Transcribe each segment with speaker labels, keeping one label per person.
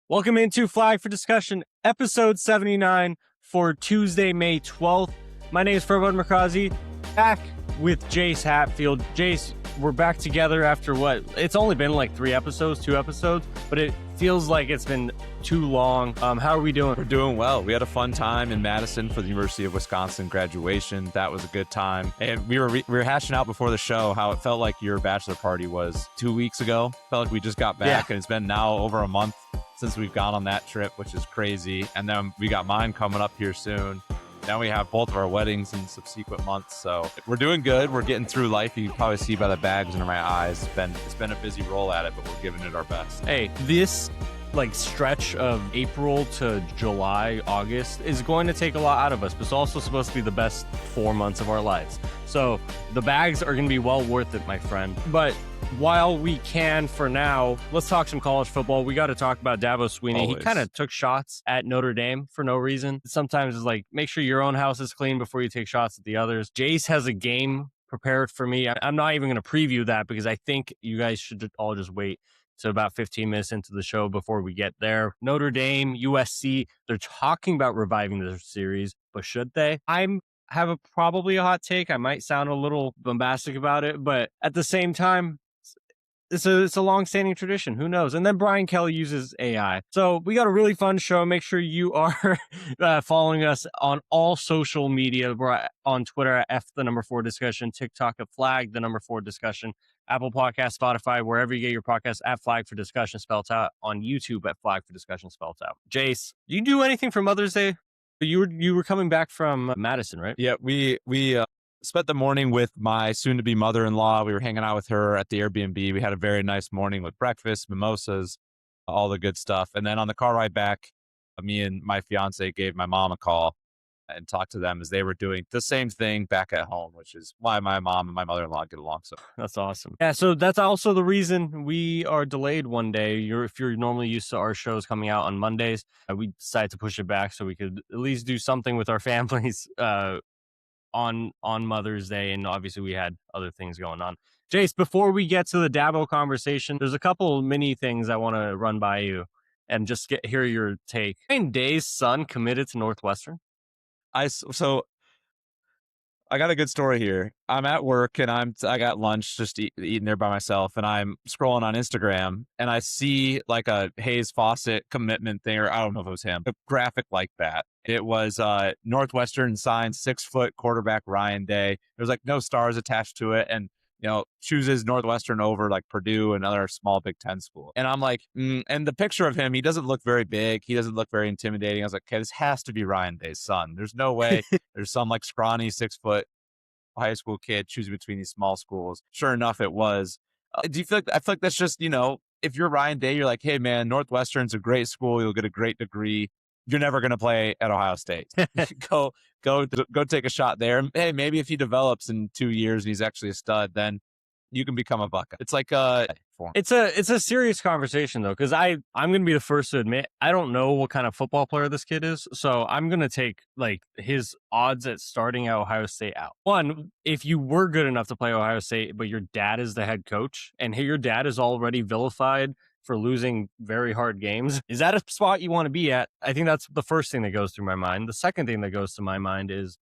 Speaker 1: Welcome into Flag for Discussion, episode 79 for Tuesday, May 12th. My name is Farbod Merkazi, back with Jace Hatfield. Jace, we're back together after what? It's only been like 2 episodes, but it feels like it's been too long. How are we doing?
Speaker 2: We're doing well. We had a fun time in Madison for the University of Wisconsin graduation. That was a good time. And we were hashing out before the show how it felt like your bachelor party was 2 weeks ago. Felt like we just got back, and it's been now over a month since we've gone on that trip, which is crazy. And then we got mine coming up here soon. Now we have both of our weddings in subsequent months. So we're doing good. We're getting through life. You can probably see by the bags under my eyes. It's been a busy roll at it, but we're giving it our best.
Speaker 1: Hey, this stretch of April to July, August is going to take a lot out of us, but it's also supposed to be the best 4 months of our lives. So the bags are going to be well worth it, my friend. But while we can for now, let's talk some college football. We got to talk about Dabo Swinney.
Speaker 2: Always.
Speaker 1: He kind of took shots at Notre Dame for no reason. Sometimes it's like, make sure your own house is clean before you take shots at the others. Jace has a game prepared for me. I'm not even going to preview that because I think you guys should all just wait to about 15 minutes into the show before we get there. Notre Dame, USC, they're talking about reviving their series, but should they? Have probably a hot take. I might sound a little bombastic about it, but at the same time, it's a long-standing tradition. Who knows? And then Brian Kelly uses AI. So we got a really fun show. Make sure you are following us on all social media. We're on Twitter at F4Discussion, TikTok at Flag 4 Discussion, Apple Podcasts, Spotify, wherever you get your podcasts at Flag for Discussion spelled out, on YouTube at Flag for Discussion spelled out. Jace, you do anything for Mother's Day? You were coming back from Madison, right?
Speaker 2: Yeah, we spent the morning with my soon-to-be mother-in-law. We were hanging out with her at the Airbnb. We had a very nice morning with breakfast, mimosas, all the good stuff. And then on the car ride back, me and my fiance gave my mom a call and talked to them as they were doing the same thing back at home, which is why my mom and my mother-in-law get along so.
Speaker 1: That's awesome. Yeah, so that's also the reason we are delayed one day. If you're normally used to our shows coming out on Mondays, we decided to push it back so we could at least do something with our families on Mother's Day, and obviously we had other things going on. Jace, before we get to the Dabo conversation, there's a couple mini things I want to run by you and just hear your take. Ryan Day's son committed to Northwestern.
Speaker 2: So I got a good story here. I'm at work and I got lunch just eating there by myself, and I'm scrolling on Instagram and I see like a Hayes Fawcett commitment thing, or I don't know if it was him, a graphic like that. It was Northwestern signed 6-foot quarterback Ryan Day. There's like no stars attached to it, and chooses Northwestern over like Purdue and other small Big Ten school. And I'm like, and the picture of him, he doesn't look very big. He doesn't look very intimidating. I was like, okay, this has to be Ryan Day's son. There's no way there's some like scrawny 6-foot high school kid choosing between these small schools. Sure enough, it was. Do you feel like, I feel like that's just, if you're Ryan Day, you're like, hey man, Northwestern's a great school. You'll get a great degree. You're never going to play at Ohio State. Go take a shot there. Hey, maybe if he develops in 2 years and he's actually a stud, then you can become a Buckeye. It's like
Speaker 1: it's a serious conversation though, because I'm going to be the first to admit I don't know what kind of football player this kid is, so I'm going to take like his odds at starting at Ohio State out. One, if you were good enough to play Ohio State, but your dad is the head coach, and here your dad is already vilified for losing very hard games, is that a spot you want to be at? I think that's the first thing that goes through my mind. The second thing that goes to my mind is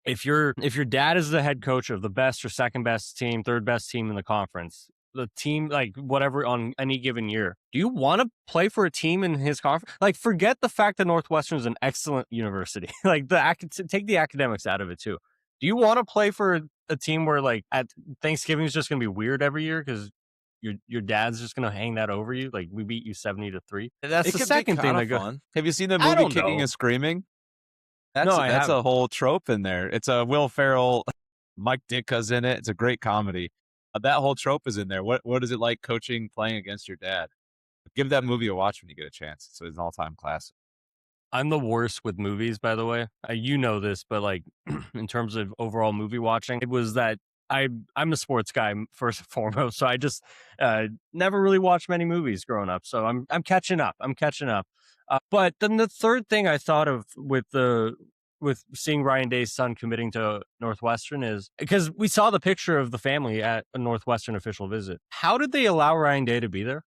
Speaker 1: if your dad is the head coach of the best or second best team, third best team in the conference, the team, like whatever on any given year, do you want to play for a team in his conference? Like, forget the fact that Northwestern is an excellent university. Like, take the academics out of it too. Do you want to play for a team where like at Thanksgiving is just going to be weird every year because your dad's just gonna hang that over you? Like, we beat you 70-3. That's the second thing that goes.
Speaker 2: Have you seen the movie Kicking and Screaming? That's a whole trope in there. It's a Will Ferrell, Mike Ditka's in it. It's a great comedy. That whole trope is in there. What is it like playing against your dad? Give that movie a watch when you get a chance. It's an all-time classic.
Speaker 1: I'm the worst with movies, by the way. You know this, but like in terms of overall movie watching, it was that I'm a sports guy first and foremost, so I just never really watched many movies growing up. So I'm catching up. But then the third thing I thought of with seeing Ryan Day's son committing to Northwestern is because we saw the picture of the family at a Northwestern official visit. How did they allow Ryan Day to be there?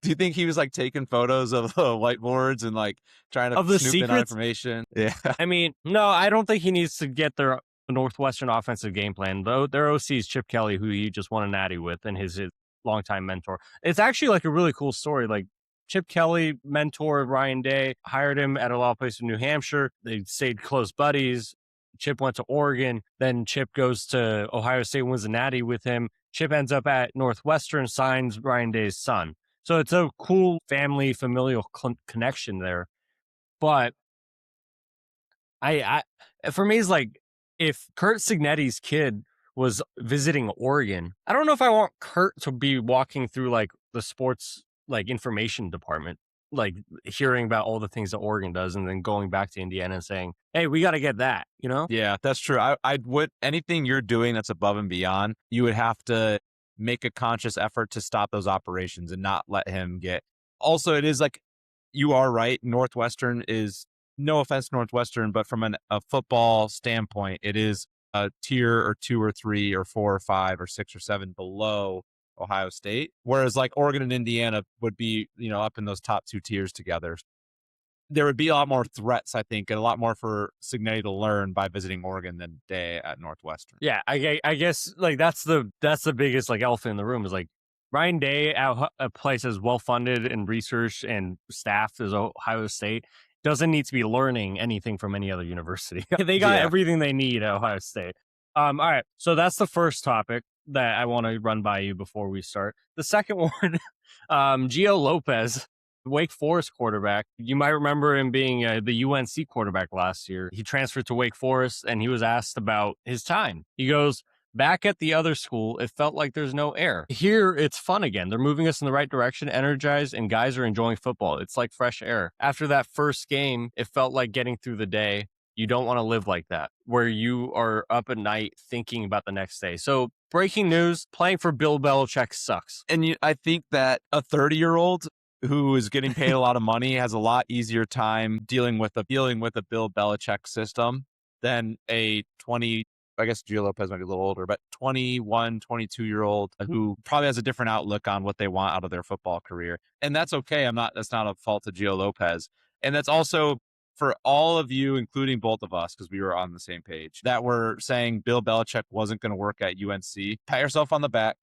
Speaker 2: Do you think he was like taking photos of whiteboards and like trying to
Speaker 1: Of the
Speaker 2: snoop in on
Speaker 1: secrets?
Speaker 2: information? Yeah.
Speaker 1: I mean, no, I don't think he needs to get their Northwestern offensive game plan. Though their OC is Chip Kelly, who he just won a natty with, and his longtime mentor. It's actually like a really cool story. Like Chip Kelly mentored Ryan Day, hired him at a law place in New Hampshire. They stayed close buddies. Chip went to Oregon. Then Chip goes to Ohio State, wins a natty with him. Chip ends up at Northwestern, signs Ryan Day's son. So it's a cool family, familial connection there. But I for me, it's like if Curt Cignetti's kid was visiting Oregon, I don't know if I want Curt to be walking through like the sports like information department, like hearing about all the things that Oregon does and then going back to Indiana and saying, hey, we got to get that, you know?
Speaker 2: Yeah, that's true. I would, anything you're doing that's above and beyond, you would have to make a conscious effort to stop those operations and not let him get. Also, it is like, you are right. Northwestern is, no offense to Northwestern, but from a football standpoint, it is a tier or 2 or 3 or 4 or 5 or 6 or 7 below Ohio State. Whereas like Oregon and Indiana would be, up in those top 2 tiers together. There would be a lot more threats, I think, and a lot more for Cignetti to learn by visiting Oregon than Day at Northwestern.
Speaker 1: Yeah, I guess like that's the biggest like elephant in the room is like Ryan Day at a place as well funded and researched and staffed as Ohio State doesn't need to be learning anything from any other university. They got everything they need at Ohio State. All right, so that's the first topic that I want to run by you before we start. The second one, Gio Lopez, Wake Forest quarterback. You might remember him being the UNC quarterback last year. He transferred to Wake Forest and he was asked about his time. He goes, back at the other school, it felt like there's no air. Here, it's fun again. They're moving us in the right direction, energized, and guys are enjoying football. It's like fresh air. After that first game, it felt like getting through the day. You don't want to live like that, where you are up at night thinking about the next day. So, breaking news, playing for Bill Belichick sucks.
Speaker 2: And I think that a 30-year-old who is getting paid a lot of money has a lot easier time dealing with a Bill Belichick system than a 20, I guess Gio Lopez might be a little older, but 21, 22-year-old who probably has a different outlook on what they want out of their football career. And that's okay. That's not a fault to Gio Lopez. And that's also for all of you, including both of us, because we were on the same page, that were saying Bill Belichick wasn't going to work at UNC. Pat yourself on the back.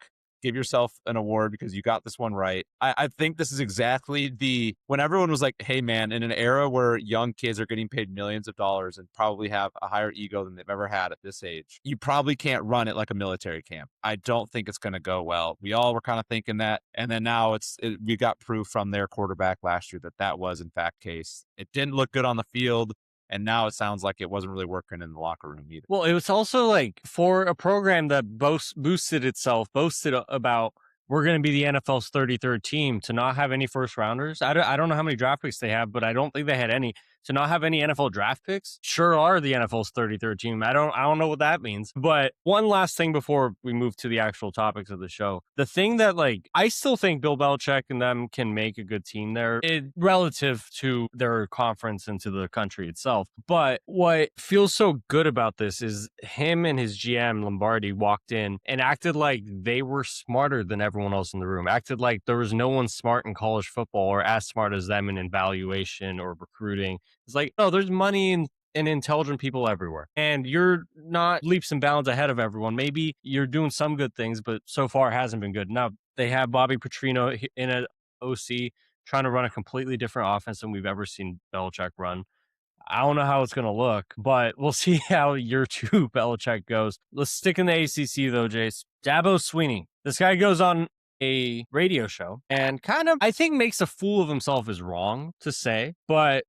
Speaker 2: Give yourself an award because you got this one right. I think this is exactly when everyone was like, hey man, in an era where young kids are getting paid millions of dollars and probably have a higher ego than they've ever had at this age, you probably can't run it like a military camp. I don't think it's going to go well. We all were kind of thinking that. And then now we got proof from their quarterback last year that was in fact case. It didn't look good on the field. And now it sounds like it wasn't really working in the locker room either.
Speaker 1: Well, it was also like for a program that boasted about we're going to be the NFL's 33rd team to not have any first rounders. I don't know how many draft picks they have, but I don't think they had any. To not have any NFL draft picks sure are the NFL's 33rd team. I don't know what that means. But one last thing before we move to the actual topics of the show. The thing that I still think Bill Belichick and them can make a good team there relative to their conference and to the country itself. But what feels so good about this is him and his GM Lombardi walked in and acted like they were smarter than everyone else in the room. Acted like there was no one smart in college football or as smart as them in evaluation or recruiting. It's like, oh, there's money and intelligent people everywhere. And you're not leaps and bounds ahead of everyone. Maybe you're doing some good things, but so far it hasn't been good. Now, they have Bobby Petrino in an OC trying to run a completely different offense than we've ever seen Belichick run. I don't know how it's going to look, but we'll see how year 2 Belichick goes. Let's stick in the ACC, though, Jace. Dabo Swinney. This guy goes on a radio show and kind of, I think, makes a fool of himself is wrong to say, but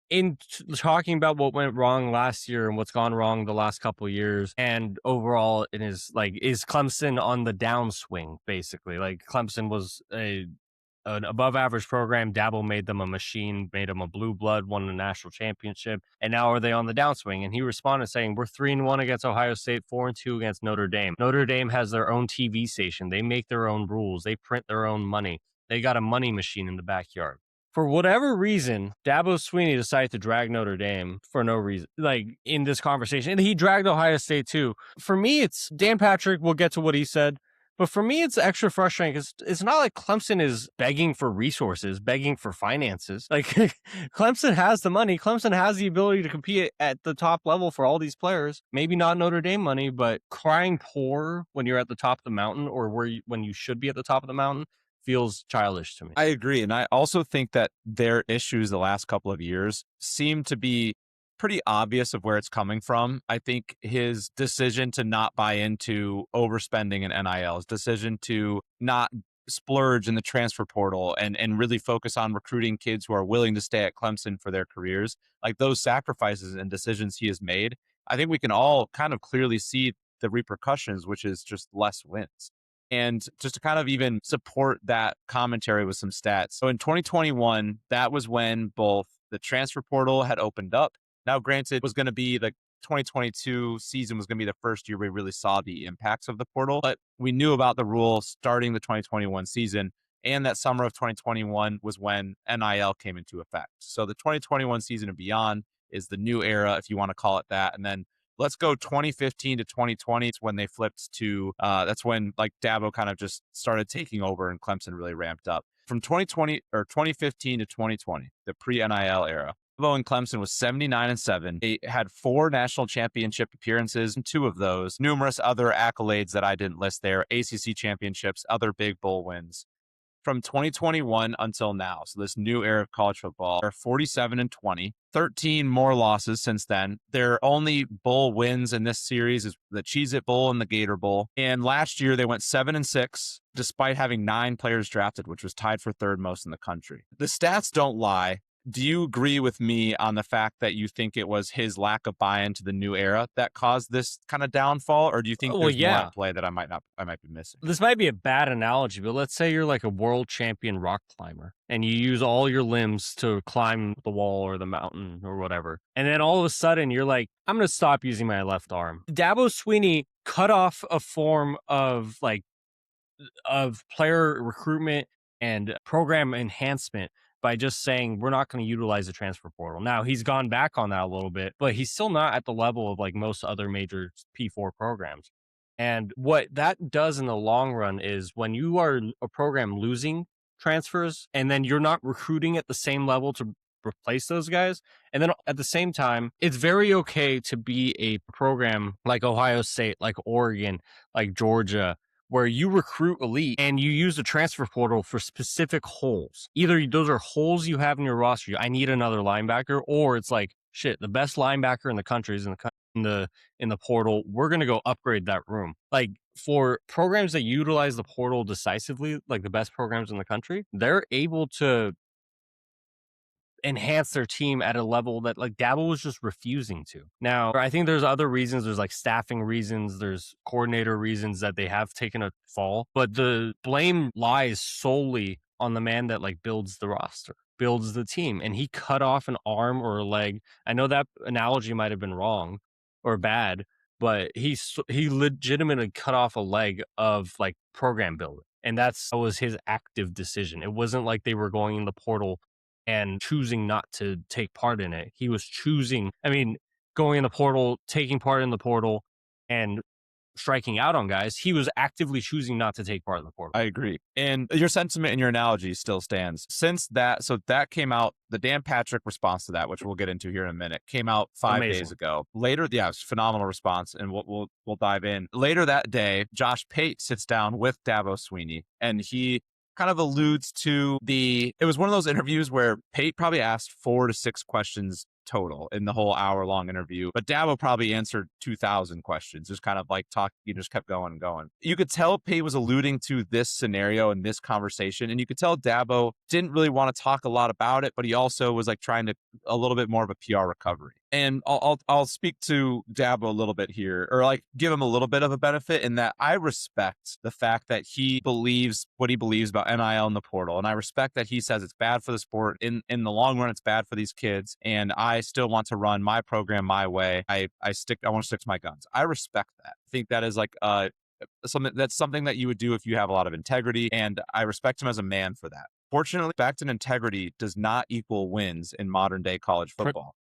Speaker 1: in talking about what went wrong last year and what's gone wrong the last couple of years, and overall it is is Clemson on the downswing, basically. Like Clemson was an above average program. Dabo made them a machine, made them a blue blood, won the national championship, and now are they on the downswing? And he responded saying, we're 3-1 against Ohio State, 4-2 against Notre Dame. Notre Dame has their own TV station. They make their own rules. They print their own money. They got a money machine in the backyard. For whatever reason, Dabo Swinney decided to drag Notre Dame for no reason, in this conversation. And he dragged Ohio State too. For me, it's Dan Patrick. We'll get to what he said. But for me, it's extra frustrating because it's not like Clemson is begging for resources, begging for finances. Like Clemson has the money. Clemson has the ability to compete at the top level for all these players. Maybe not Notre Dame money, but crying poor when you're at the top of the mountain or when you should be at the top of the mountain feels childish to me.
Speaker 2: I agree. And I also think that their issues the last couple of years seem to be pretty obvious of where it's coming from. I think his decision to not buy into overspending in NIL, his decision to not splurge in the transfer portal and really focus on recruiting kids who are willing to stay at Clemson for their careers, like those sacrifices and decisions he has made, I think we can all kind of clearly see the repercussions, which is just less wins. And just to kind of even support that commentary with some stats. So in 2021, that was when both the transfer portal had opened up. Now, granted, it was going to be the 2022 season was going to be the first year we really saw the impacts of the portal, but we knew about the rule starting the 2021 season. And that summer of 2021 was when NIL came into effect. So the 2021 season and beyond is the new era, if you want to call it that. And then let's go 2015 to 2020. It's when they flipped to, that's when like Dabo kind of just started taking over and Clemson really ramped up. From 2020 or 2015 to 2020, the pre-NIL era, Dabo and Clemson was 79-7. They had 4 national championship appearances, and 2 of those, numerous other accolades that I didn't list there, ACC championships, other big bowl wins. From 2021 until now, so this new era of college football, they're 47-20, 13 more losses since then. Their only bowl wins in this series is the Cheez-It Bowl and the Gator Bowl. And last year they went 7-6, despite having 9 players drafted, which was tied for 3rd most in the country. The stats don't lie. Do you agree with me on the fact that you think it was his lack of buy-in to the new era that caused this kind of downfall, or do you think there's more at play that I might be missing?
Speaker 1: This might be a bad analogy, but let's say you're like a world champion rock climber and you use all your limbs to climb the wall or the mountain or whatever. And then all of a sudden you're like, I'm going to stop using my left arm. Dabo Swinney cut off a form of player recruitment and program enhancement by just saying we're not going to utilize the transfer portal. Now, he's gone back on that a little bit, but he's still not at the level of like most other major P4 programs. And what that does in the long run is when you are a program losing transfers and then you're not recruiting at the same level to replace those guys. And then at the same time, it's very okay to be a program like Ohio State, like Oregon, like Georgia, where you recruit elite and you use the transfer portal for specific holes. Either those are holes you have in your roster. I need another linebacker, or it's like, shit, the best linebacker in the country is in the portal. We're going to go upgrade that room. Like for programs that utilize the portal decisively, like the best programs in the country, they're able to enhance their team at a level that like Dabo was just refusing to. Now, I think there's other reasons. There's like staffing reasons. There's coordinator reasons that they have taken a fall, but the blame lies solely on the man that like builds the roster, builds the team. And he cut off an arm or a leg. I know that analogy might have been wrong or bad, but he legitimately cut off a leg of like program building. And that was his active decision. It wasn't like they were going in the portal and choosing not to take part in it. He was choosing, going in the portal, taking part in the portal, and striking out on guys. He was actively choosing not to take part in the portal.
Speaker 2: I agree. And your sentiment and your analogy still stands. Since that, so that came out, the Dan Patrick response to that, which we'll get into here in a minute, came out 5 days ago. Later, yeah, it was a phenomenal response, and we'll dive in. Later that day, Josh Pate sits down with Dabo Swinney, and he kind of alludes to it was one of those interviews where Pate probably asked 4 to 6 questions total in the whole hour-long interview, but Dabo probably answered 2,000 questions, just kind of like he just kept going and going. You could tell Pate was alluding to this scenario and this conversation, and you could tell Dabo didn't really want to talk a lot about it, but he also was like trying to a little bit more of a PR recovery. And I'll speak to Dabo a little bit here, or like give him a little bit of a benefit in that I respect the fact that he believes what he believes about NIL in the portal. And I respect that he says it's bad for the sport. In the long run, it's bad for these kids. And I still want to run my program my way. I want to stick to my guns. I respect that. I think that is like something that you would do if you have a lot of integrity. And I respect him as a man for that. Fortunately, respect and integrity does not equal wins in modern day college football.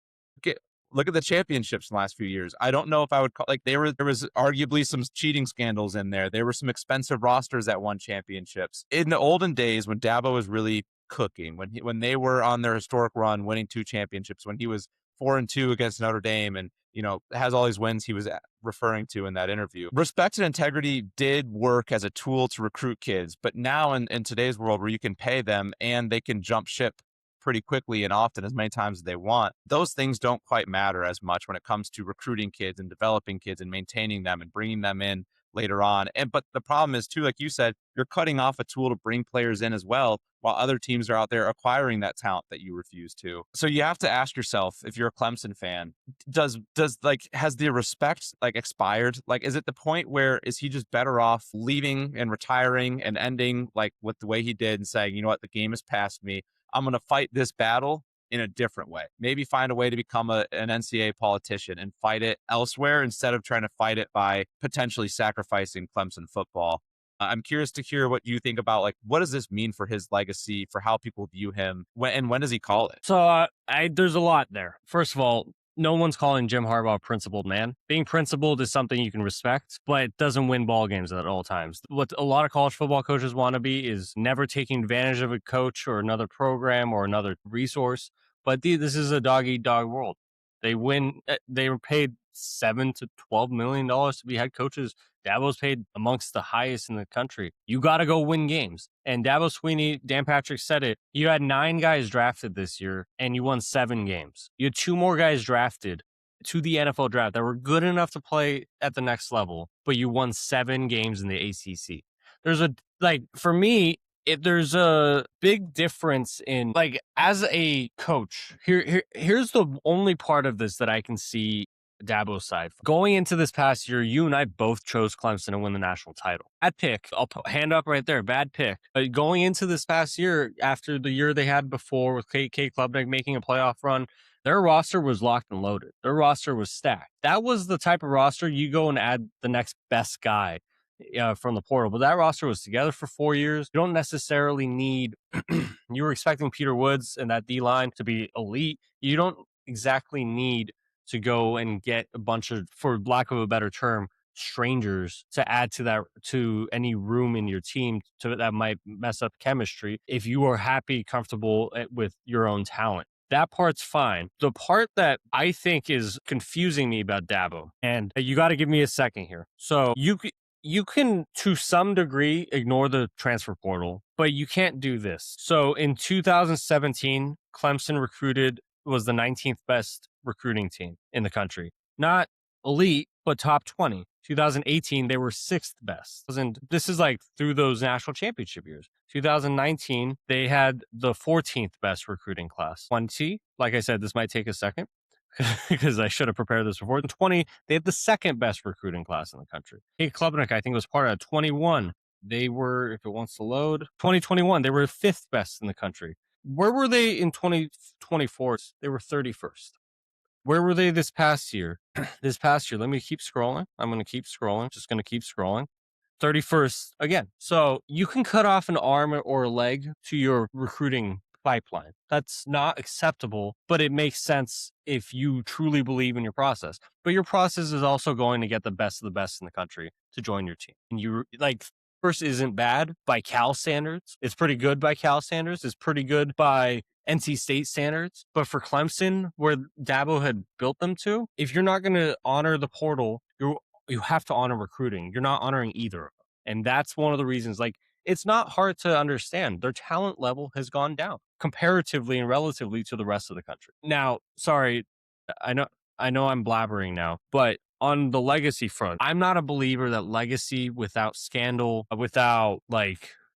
Speaker 2: Look at the championships in the last few years. I don't know if I would call there was arguably some cheating scandals in there. There were some expensive rosters that won championships. In the olden days when Dabo was really cooking, when they were on their historic run, winning 2 championships, when he was 4-2 against Notre Dame, and has all these wins he was referring to in that interview. Respect and integrity did work as a tool to recruit kids, but now in today's world where you can pay them and they can jump ship pretty quickly and often as many times as they want, those things don't quite matter as much when it comes to recruiting kids and developing kids and maintaining them and bringing them in later on. But the problem is too, like you said, you're cutting off a tool to bring players in as well, while other teams are out there acquiring that talent that you refuse to. So you have to ask yourself, if you're a Clemson fan, has the respect expired? Is it the point where is he just better off leaving and retiring and ending with the way he did and saying, you know what, the game has passed me. I'm going to fight this battle in a different way. Maybe find a way to become an NCAA politician and fight it elsewhere instead of trying to fight it by potentially sacrificing Clemson football. I'm curious to hear what you think about, what does this mean for his legacy, for how people view him, when does he call it?
Speaker 1: So there's a lot there. First of all, no one's calling Jim Harbaugh a principled man. Being principled is something you can respect, but it doesn't win ball games at all times. What a lot of college football coaches want to be is never taking advantage of a coach or another program or another resource. But this is a dog-eat-dog world. They win. They were paid $7 to $12 million to be head coaches. Dabo's paid amongst the highest in the country. You got to go win games. And Dabo Swinney, Dan Patrick said it. You had 9 guys drafted this year, and you won 7 games. You had 2 more guys drafted to the NFL draft that were good enough to play at the next level, but you won 7 games in the ACC. For me, there's a big difference in as a coach. Here's the only part of this that I can see Dabo's side. Going into this past year, you and I both chose Clemson to win the national title. Bad pick. I'll put hand up right there. Bad pick. But going into this past year, after the year they had before with K. Klubnik making a playoff run, their roster was locked and loaded. Their roster was stacked. That was the type of roster you go and add the next best guy from the portal. But that roster was together for 4 years. You don't necessarily need, you were expecting Peter Woods and that D-line to be elite. You don't exactly need to go and get a bunch of, for lack of a better term, strangers to add to any room in your team that might mess up chemistry if you are happy, comfortable with your own talent. That part's fine. The part that I think is confusing me about Dabo, and you got to give me a second here. So you can, to some degree, ignore the transfer portal, but you can't do this. So in 2017, Clemson was the 19th best recruiting team in the country. Not elite, but top 20. 2018, they were 6th best. And this is through those national championship years. 2019, they had the 14th best recruiting class. 20, like I said, this might take a second because I should have prepared this before. In 20, they had the 2nd best recruiting class in the country. Hey, Klubnik, I think, was part of 21. They were, if it wants to load, 2021, they were 5th best in the country. Where were they in 2024? They were 31st. Where were they this past year? Let me keep scrolling. I'm going to keep scrolling. Just going to keep scrolling. 31st again. So you can cut off an arm or a leg to your recruiting pipeline. That's not acceptable, but it makes sense if you truly believe in your process. But your process is also going to get the best of the best in the country to join your team. And you first isn't bad by Cal standards. It's pretty good by Cal standards. It's pretty good by NC State standards. But for Clemson, where Dabo had built them to, if you're not going to honor the portal, you have to honor recruiting. You're not honoring either of them. And that's one of the reasons, it's not hard to understand. Their talent level has gone down comparatively and relatively to the rest of the country. Now, sorry, I know I'm blabbering now, but on the legacy front, I'm not a believer that legacy without scandal, without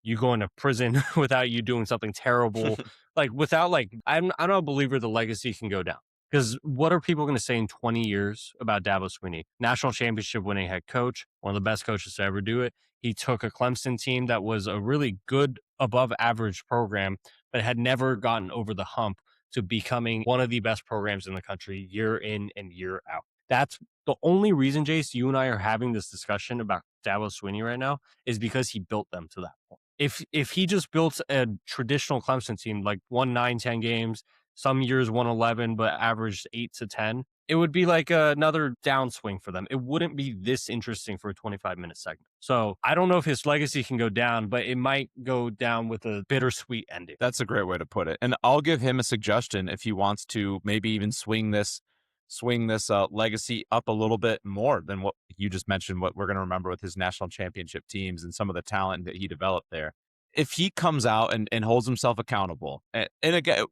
Speaker 1: you going to prison, without you doing something terrible, I'm not a believer the legacy can go down. Because what are people going to say in 20 years about Dabo Swinney? National championship winning head coach, one of the best coaches to ever do it. He took a Clemson team that was a really good, above average program, but had never gotten over the hump to becoming one of the best programs in the country year in and year out. That's the only reason, Jace, you and I are having this discussion about Dabo Swinney right now is because he built them to that point. If he just built a traditional Clemson team, won 9-10 games, Some years won 11, but averaged 8 to 10. It would be like another downswing for them. It wouldn't be this interesting for a 25-minute segment. So I don't know if his legacy can go down, but it might go down with a bittersweet ending.
Speaker 2: That's a great way to put it. And I'll give him a suggestion if he wants to maybe even swing this legacy up a little bit more than what you just mentioned, what we're going to remember with his national championship teams and some of the talent that he developed there. If he comes out and holds himself accountable, and again,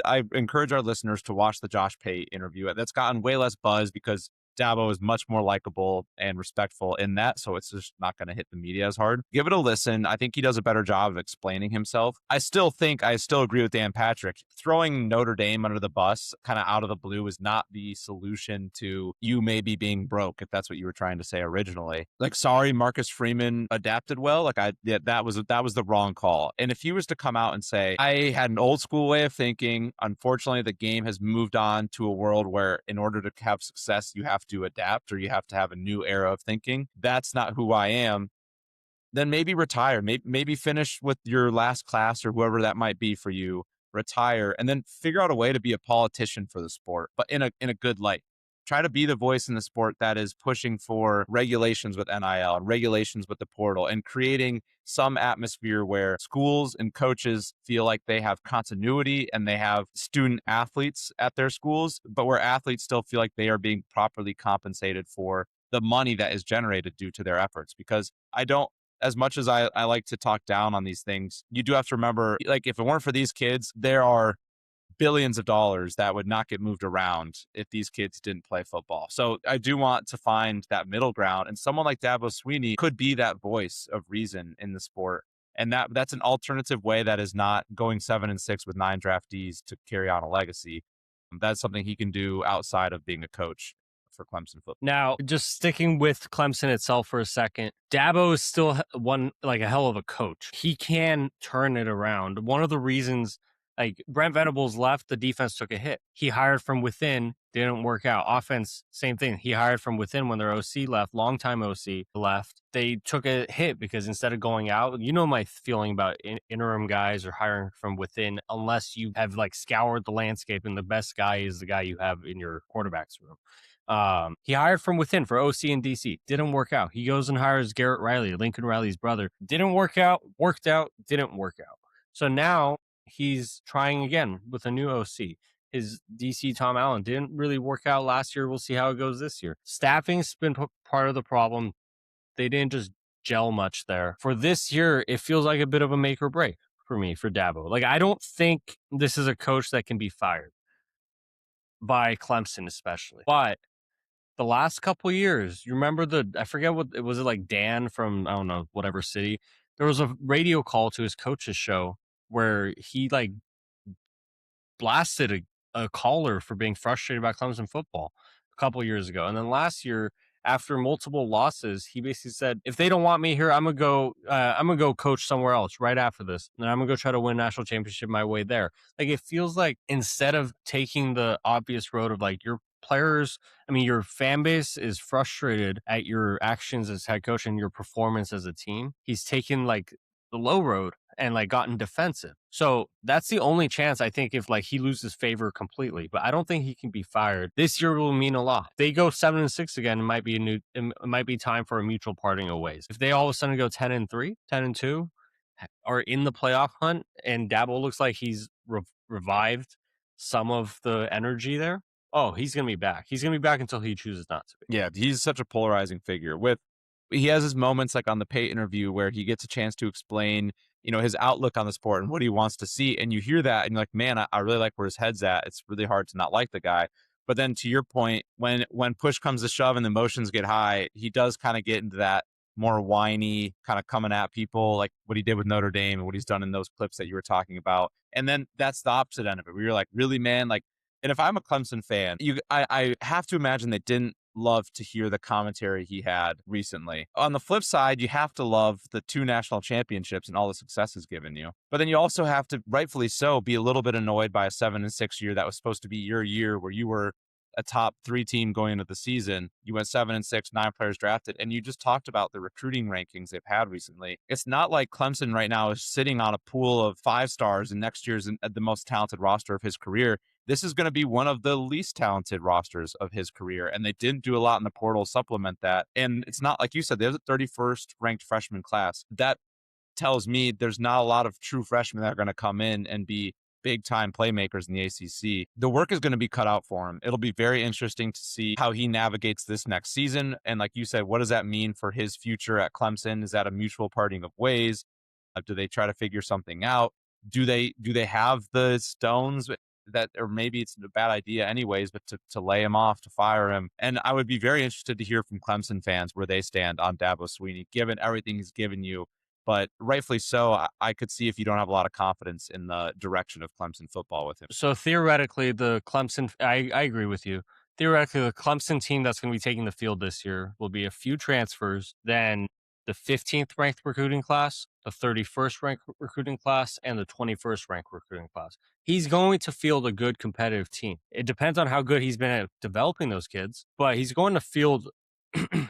Speaker 2: I encourage our listeners to watch the Josh Pate interview. That's gotten way less buzz because Dabo is much more likable and respectful in that, so it's just not going to hit the media as hard. Give it a listen. I think he does a better job of explaining himself. I still agree with Dan Patrick. Throwing Notre Dame under the bus kind of out of the blue is not the solution to you maybe being broke, if that's what you were trying to say originally. Like, sorry, Marcus Freeman adapted well. Like, that was the wrong call. And if he was to come out and say, I had an old school way of thinking, unfortunately, the game has moved on to a world where in order to have success, you have to adapt or you have to have a new era of thinking. That's not who I am. Then maybe retire. Maybe finish with your last class or whoever that might be for you. Retire and then figure out a way to be a politician for the sport, but in a good light. Try to be the voice in the sport that is pushing for regulations with NIL and regulations with the portal and creating some atmosphere where schools and coaches feel like they have continuity and they have student athletes at their schools, but where athletes still feel like they are being properly compensated for the money that is generated due to their efforts. Because as much as I like to talk down on these things, you do have to remember, like, if it weren't for these kids, there are billions of dollars that would not get moved around if these kids didn't play football. So I do want to find that middle ground, and someone like Dabo Swinney could be that voice of reason in the sport. And that's an alternative way that is not going 7-6 with 9 draftees to carry on a legacy. That's something he can do outside of being a coach for Clemson football.
Speaker 1: Now, just sticking with Clemson itself for a second, Dabo is still a hell of a coach. He can turn it around. One of the reasons, like, Brent Venables left, the defense took a hit. He hired from within, didn't work out. Offense, same thing. He hired from within when their OC left, longtime OC left. They took a hit because instead of going out, you know my feeling about interim guys or hiring from within, unless you have like scoured the landscape and the best guy is the guy you have in your quarterback's room. He hired from within for OC and DC. Didn't work out. He goes and hires Garrett Riley, Lincoln Riley's brother. Didn't work out. Worked out. Didn't work out. So now he's trying again with a new OC. His DC Tom Allen didn't really work out last year. We'll see how it goes this year. Staffing's been part of the problem. They didn't just gel much there. For this year, it feels like a bit of a make or break for me, for Dabo. Like, I don't think this is a coach that can be fired by Clemson, especially. But the last couple of years, you remember I forget what it was, like Dan from, I don't know, whatever city. There was a radio call to his coach's show where he like blasted a caller for being frustrated about Clemson football a couple of years ago. And then last year, after multiple losses, he basically said, if they don't want me here, I'm gonna go coach somewhere else right after this. And I'm gonna go try to win a national championship my way there. Like, it feels like instead of taking the obvious road of like your players, your fan base is frustrated at your actions as head coach and your performance as a team, he's taken like the low road and like gotten defensive. So that's the only chance, I think, if like he loses favor completely. But I don't think he can be fired. This year will mean a lot. If they go 7-6 again, it might be time for a mutual parting of ways. If they all of a sudden go 10-3, 10-2, are in the playoff hunt, and Dabo looks like he's revived some of the energy there, oh, he's gonna be back. He's gonna be back until he chooses not to be.
Speaker 2: Yeah, he's such a polarizing figure. He has his moments like on the Pate interview where he gets a chance to explain, his outlook on the sport and what he wants to see. And you hear that and you're like, man, I really like where his head's at. It's really hard to not like the guy. But then to your point, when push comes to shove and the emotions get high, he does kind of get into that more whiny kind of coming at people, like what he did with Notre Dame and what he's done in those clips that you were talking about. And then that's the opposite end of it, where you're like, really, man? Like, and if I'm a Clemson fan, I have to imagine they didn't love to hear the commentary he had recently. On the flip side, you have to love the 2 national championships and all the success he's given you. But then you also have to, rightfully so, be a little bit annoyed by a 7-6 year that was supposed to be your year where you were a top 3 team going into the season. You went 7-6, 9 players drafted, and you just talked about the recruiting rankings they've had recently. It's not like Clemson right now is sitting on a pool of 5 stars and next year's the most talented roster of his career. This is going to be one of the least talented rosters of his career, and they didn't do a lot in the portal to supplement that. And it's not like you said, there's a 31st ranked freshman class. That tells me there's not a lot of true freshmen that are going to come in and be big time playmakers in the ACC. The work is going to be cut out for him. It'll be very interesting to see how he navigates this next season. And like you said, what does that mean for his future at Clemson? Is that a mutual parting of ways? Do they try to figure something out? Do they have the stones that, or maybe it's a bad idea anyways, but to lay him off, to fire him? And I would be very interested to hear from Clemson fans where they stand on Dabo Swinney, given everything he's given you. But rightfully so, I could see if you don't have a lot of confidence in the direction of Clemson football with him.
Speaker 1: So theoretically, the Clemson, I agree with you. Theoretically, the Clemson team that's going to be taking the field this year will be a few transfers, then the 15th ranked recruiting class, the 31st ranked recruiting class, and the 21st ranked recruiting class. He's going to field a good competitive team. It depends on how good he's been at developing those kids, but he's going to field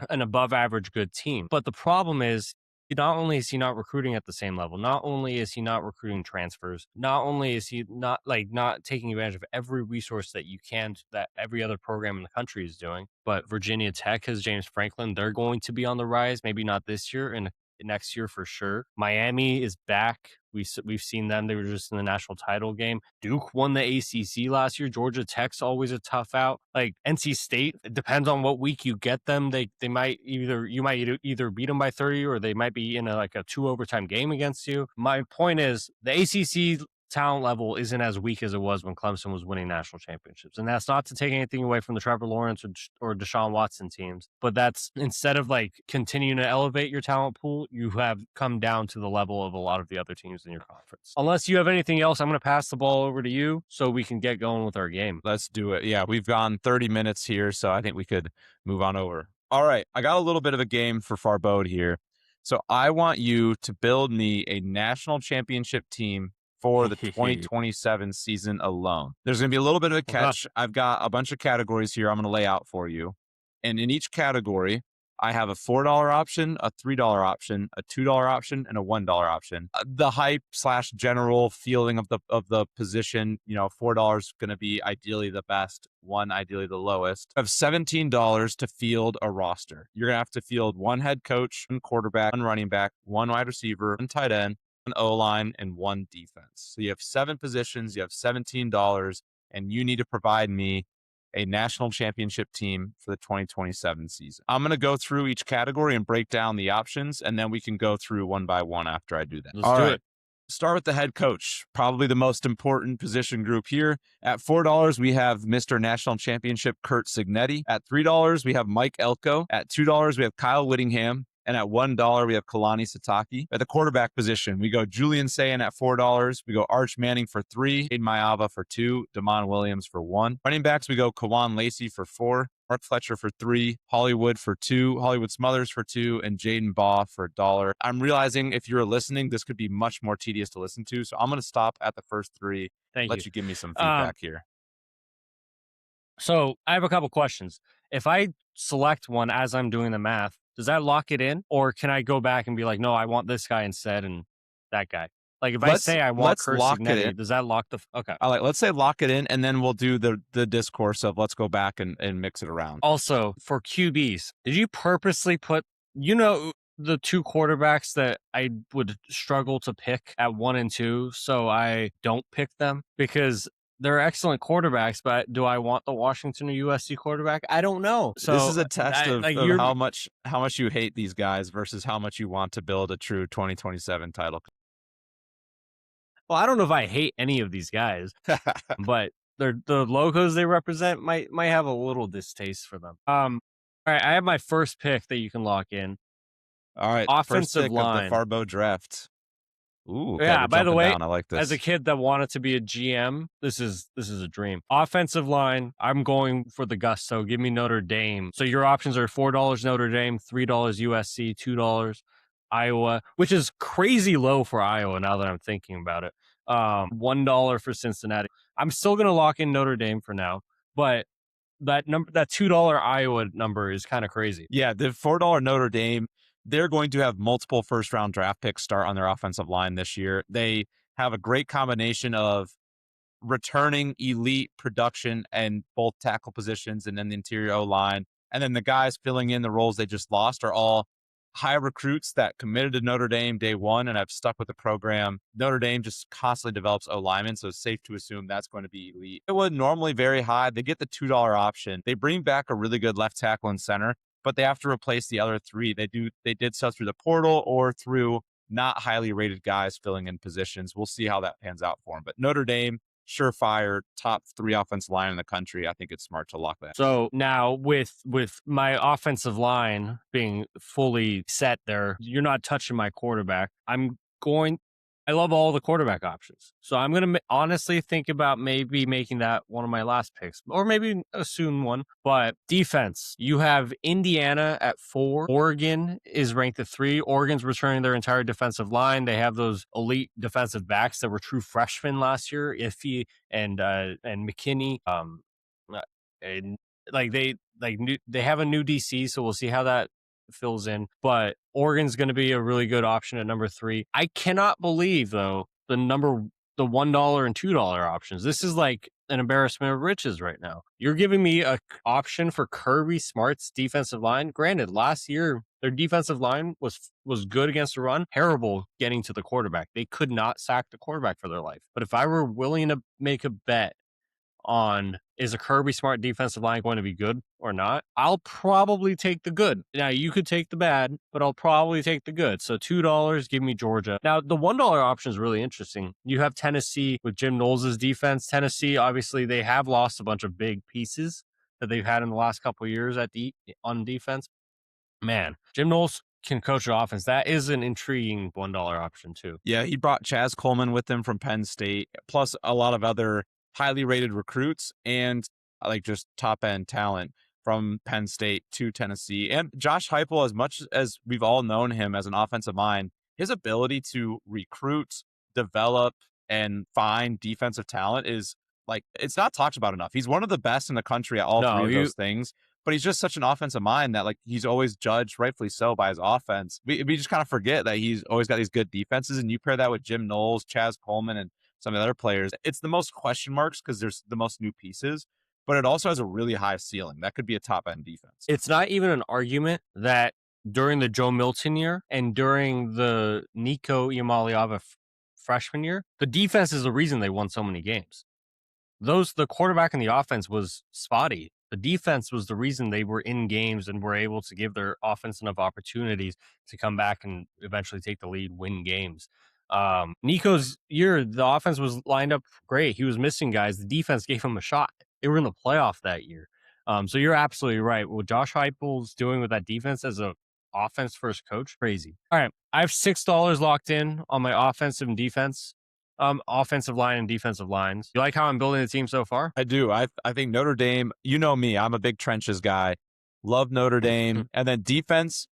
Speaker 1: an above average good team. But the problem is, not only is he not recruiting at the same level, not only is he not recruiting transfers, not only is he not taking advantage of every resource that you can, that every other program in the country is doing, but Virginia Tech has James Franklin. They're going to be on the rise, maybe not this year and next year for sure. Miami is back. We've seen them. They were just in the national title game. Duke won the ACC last year. Georgia Tech's always a tough out. Like NC State, it depends on what week you get them. You might either beat them by 30 or they might be in a 2 overtime game against you. My point is the ACC talent level isn't as weak as it was when Clemson was winning national championships. And that's not to take anything away from the Trevor Lawrence or Deshaun Watson teams, but that's, instead of continuing to elevate your talent pool, you have come down to the level of a lot of the other teams in your conference. Unless you have anything else, I'm going to pass the ball over to you so we can get going with our game.
Speaker 2: Let's do it. Yeah, we've gone 30 minutes here, so I think we could move on over. All right, I got a little bit of a game for Farbod here. So I want you to build me a national championship team for the 2027 season alone. There's going to be a little bit of a catch. I've got a bunch of categories here I'm going to lay out for you. And in each category, I have a $4 option, a $3 option, a $2 option, and a $1 option. The hype / general feeling of the position, $4 is going to be ideally the best, $1 ideally the lowest. I have $17 to field a roster. You're going to have to field 1 head coach, 1 quarterback, 1 running back, 1 wide receiver, 1 tight end, 1 O-line, and 1 defense. So you have 7 positions, you have $17, and you need to provide me a national championship team for the 2027 season. I'm going to go through each category and break down the options, and then we can go through one by one after I do that.
Speaker 1: Let's do it.
Speaker 2: Start with the head coach, probably the most important position group here. At $4, we have Mr. National Championship Curt Cignetti. At $3, we have Mike Elko. At $2, we have Kyle Whittingham. And at $1, we have Kalani Sitake. At the quarterback position, we go Julian Sayin at $4. We go Arch Manning for $3, Aiden Mayava for $2, Damon Williams for $1. Running backs, we go Kawan Lacey for $4, Mark Fletcher for $3, Hollywood for $2, Hollywood Smothers for $2, and Jaden Baugh for $1. I'm realizing if you're listening, this could be much more tedious to listen to, so I'm going to stop at the first 3. Let you give me some feedback here.
Speaker 1: So I have a couple questions. If I select one as I'm doing the math, does that lock it in? Or can I go back and be like, no, I want this guy instead and that guy? Like if I say I want Curt Cignetti, does that lock the... Okay.
Speaker 2: Let's say lock it in, and then we'll do the discourse of let's go back and mix it around.
Speaker 1: Also, for QBs, did you purposely put, the 2 quarterbacks that I would struggle to pick at 1 and 2, so I don't pick them? Because they're excellent quarterbacks, but do I want the Washington or USC quarterback? I don't know. So
Speaker 2: this is a test of how much you hate these guys versus how much you want to build a true 2027 title.
Speaker 1: Well, I don't know if I hate any of these guys, but the logos they represent might have a little distaste for them. All right, I have my first pick that you can lock in.
Speaker 2: All right,
Speaker 1: offensive line
Speaker 2: of the Farbod draft. Ooh,
Speaker 1: yeah. By the way,
Speaker 2: I like this.
Speaker 1: As a kid that wanted to be a GM, this is a dream. Offensive line, I'm going for the gusto. Give me Notre Dame. So your options are $4 Notre Dame, $3 USC, $2 Iowa, which is crazy low for Iowa now that I'm thinking about it. $1 for Cincinnati. I'm still going to lock in Notre Dame for now, but that number, that $2 Iowa number is kind of crazy.
Speaker 2: Yeah, the $4 Notre Dame, they're going to have multiple first-round draft picks start on their offensive line this year. They have a great combination of returning elite production and both tackle positions and then the interior O-line. And then the guys filling in the roles they just lost are all high recruits that committed to Notre Dame day one and have stuck with the program. Notre Dame just constantly develops O-linemen, so it's safe to assume that's going to be elite. It was normally very high. They get the $2 option. They bring back a really good left tackle and center, but they have to replace the other three. They did so through the portal or through not highly rated guys filling in positions. We'll see how that pans out for them. But Notre Dame, surefire top 3 offensive line in the country. I think it's smart to lock that.
Speaker 1: So now with my offensive line being fully set there, you're not touching my quarterback. I love all the quarterback options. So I'm going to honestly think about maybe making that one of my last picks, or maybe a soon one. But defense, you have Indiana at 4. Oregon is ranked at 3. Oregon's returning their entire defensive line. They have those elite defensive backs that were true freshmen last year, Iffy and McKinney. And they have a new DC, so we'll see how that fills in. But Oregon's going to be a really good option at number 3. I cannot believe though the $1 and $2 options. This is like an embarrassment of riches right now. You're giving me a option for Kirby Smart's defensive line. Granted, last year their defensive line was good against the run, terrible getting to the quarterback. They could not sack the quarterback for their life. But if I were willing to make a bet on is a Kirby Smart defensive line going to be good or not, I'll probably take the good. Now, you could take the bad, but I'll probably take the good. So $2, give me Georgia. Now, the $1 option is really interesting. You have Tennessee with Jim Knowles' defense. Tennessee, obviously, they have lost a bunch of big pieces that they've had in the last couple of years on defense. Man, Jim Knowles can coach an offense. That is an intriguing $1 option, too.
Speaker 2: Yeah, he brought Chaz Coleman with him from Penn State, plus a lot of other highly rated recruits and like just top end talent from Penn State to Tennessee. And Josh Heupel, as much as we've all known him as an offensive mind, his ability to recruit, develop, and find defensive talent is like, it's not talked about enough. He's one of the best in the country at all 3 of those things, but he's just such an offensive mind that like he's always judged, rightfully so, by his offense. We just kind of forget that he's always got these good defenses, and you pair that with Jim Knowles, Chaz Coleman, and some of the other players. It's the most question marks because there's the most new pieces, but it also has a really high ceiling. That could be a top end defense.
Speaker 1: It's not even an argument that during the Joe Milton year and during the Nico Iamaleava freshman year, the defense is the reason they won so many games. The quarterback and the offense was spotty. The defense was the reason they were in games and were able to give their offense enough opportunities to come back and eventually take the lead, win games. Nico's year, the offense was lined up great. He was missing guys. The defense gave him a shot. They were in the playoff that year. So you're absolutely right. What Josh Heupel's doing with that defense as a offense first coach, crazy. All right, I have $6 locked in on my offensive and defense, offensive line and defensive lines. You like how I'm building the team so far?
Speaker 2: I do. I think Notre Dame, you know me, I'm a big trenches guy. Love Notre Dame. And then defense,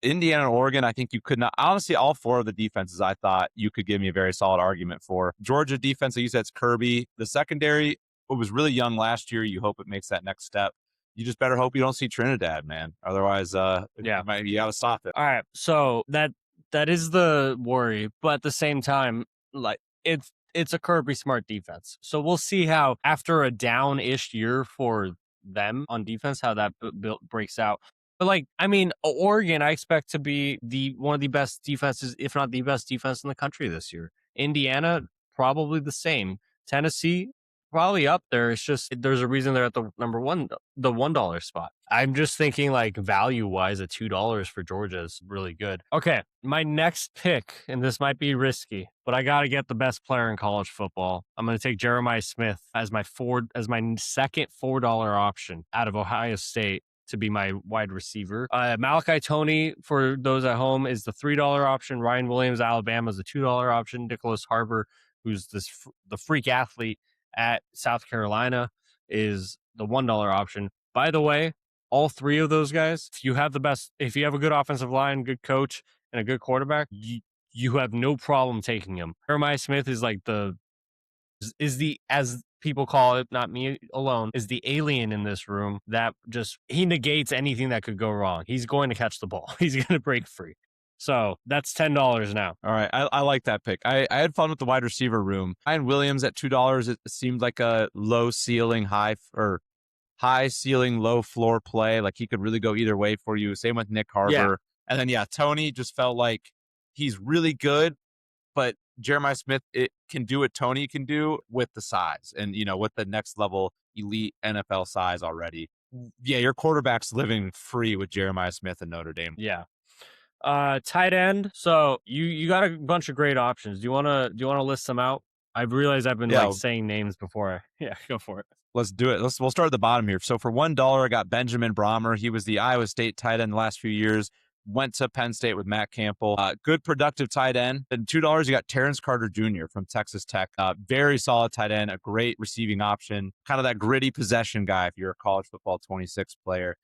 Speaker 2: Indiana and Oregon, I think you could not. Honestly, all 4 of the defenses I thought you could give me a very solid argument for. Georgia defense, like you said, it's Kirby. The secondary, it was really young last year. You hope it makes that next step. You just better hope you don't see Trinidad, man. Otherwise, you got to stop it.
Speaker 1: All right. So that is the worry. But at the same time, like it's a Kirby Smart defense. So we'll see how after a down-ish year for them on defense, how that breaks out. But like, I mean, Oregon, I expect to be one of the best defenses, if not the best defense in the country this year. Indiana, probably the same. Tennessee, probably up there. It's just there's a reason they're at the number one, the $1 spot. I'm just thinking like value wise, at $2 for Georgia is really good. Okay, my next pick, and this might be risky, but I got to get the best player in college football. I'm going to take Jeremiah Smith as my second $4 option out of Ohio State to be my wide receiver. Malachi Toney, for those at home, is the $3 option. Ryan Williams, Alabama, is the $2 option. Nicholas Harbor, who's the freak athlete at South Carolina, is the $1 option. By the way, all 3 of those guys, if you have a good offensive line, good coach, and a good quarterback, you have no problem taking him. Jeremiah Smith is like as people call it, not me alone, is the alien in this room that he negates anything that could go wrong. He's going to catch the ball. He's going to break free. So that's $10 now.
Speaker 2: All right. I like that pick. I had fun with the wide receiver room. Ryan Williams at $2, it seemed like a low ceiling, high ceiling, low floor play. Like he could really go either way for you. Same with Nick Harbor.
Speaker 1: Yeah.
Speaker 2: And then, Tony just felt like he's really good, but Jeremiah Smith, it can do what Tony can do with the size and, with the next level elite NFL size already. Yeah, your quarterback's living free with Jeremiah Smith and Notre Dame.
Speaker 1: Yeah. Tight end. So you got a bunch of great options. Do you wanna list them out? I've realized I've been saying names before. Yeah, go for it.
Speaker 2: Let's do it. We'll start at the bottom here. So for $1, I got Benjamin Brahmer. He was the Iowa State tight end the last few years. Went to Penn State with Matt Campbell. Good productive tight end. Then $2, you got Terrence Carter Jr. from Texas Tech. Very solid tight end, a great receiving option. Kind of that gritty possession guy if you're a college football 26 player.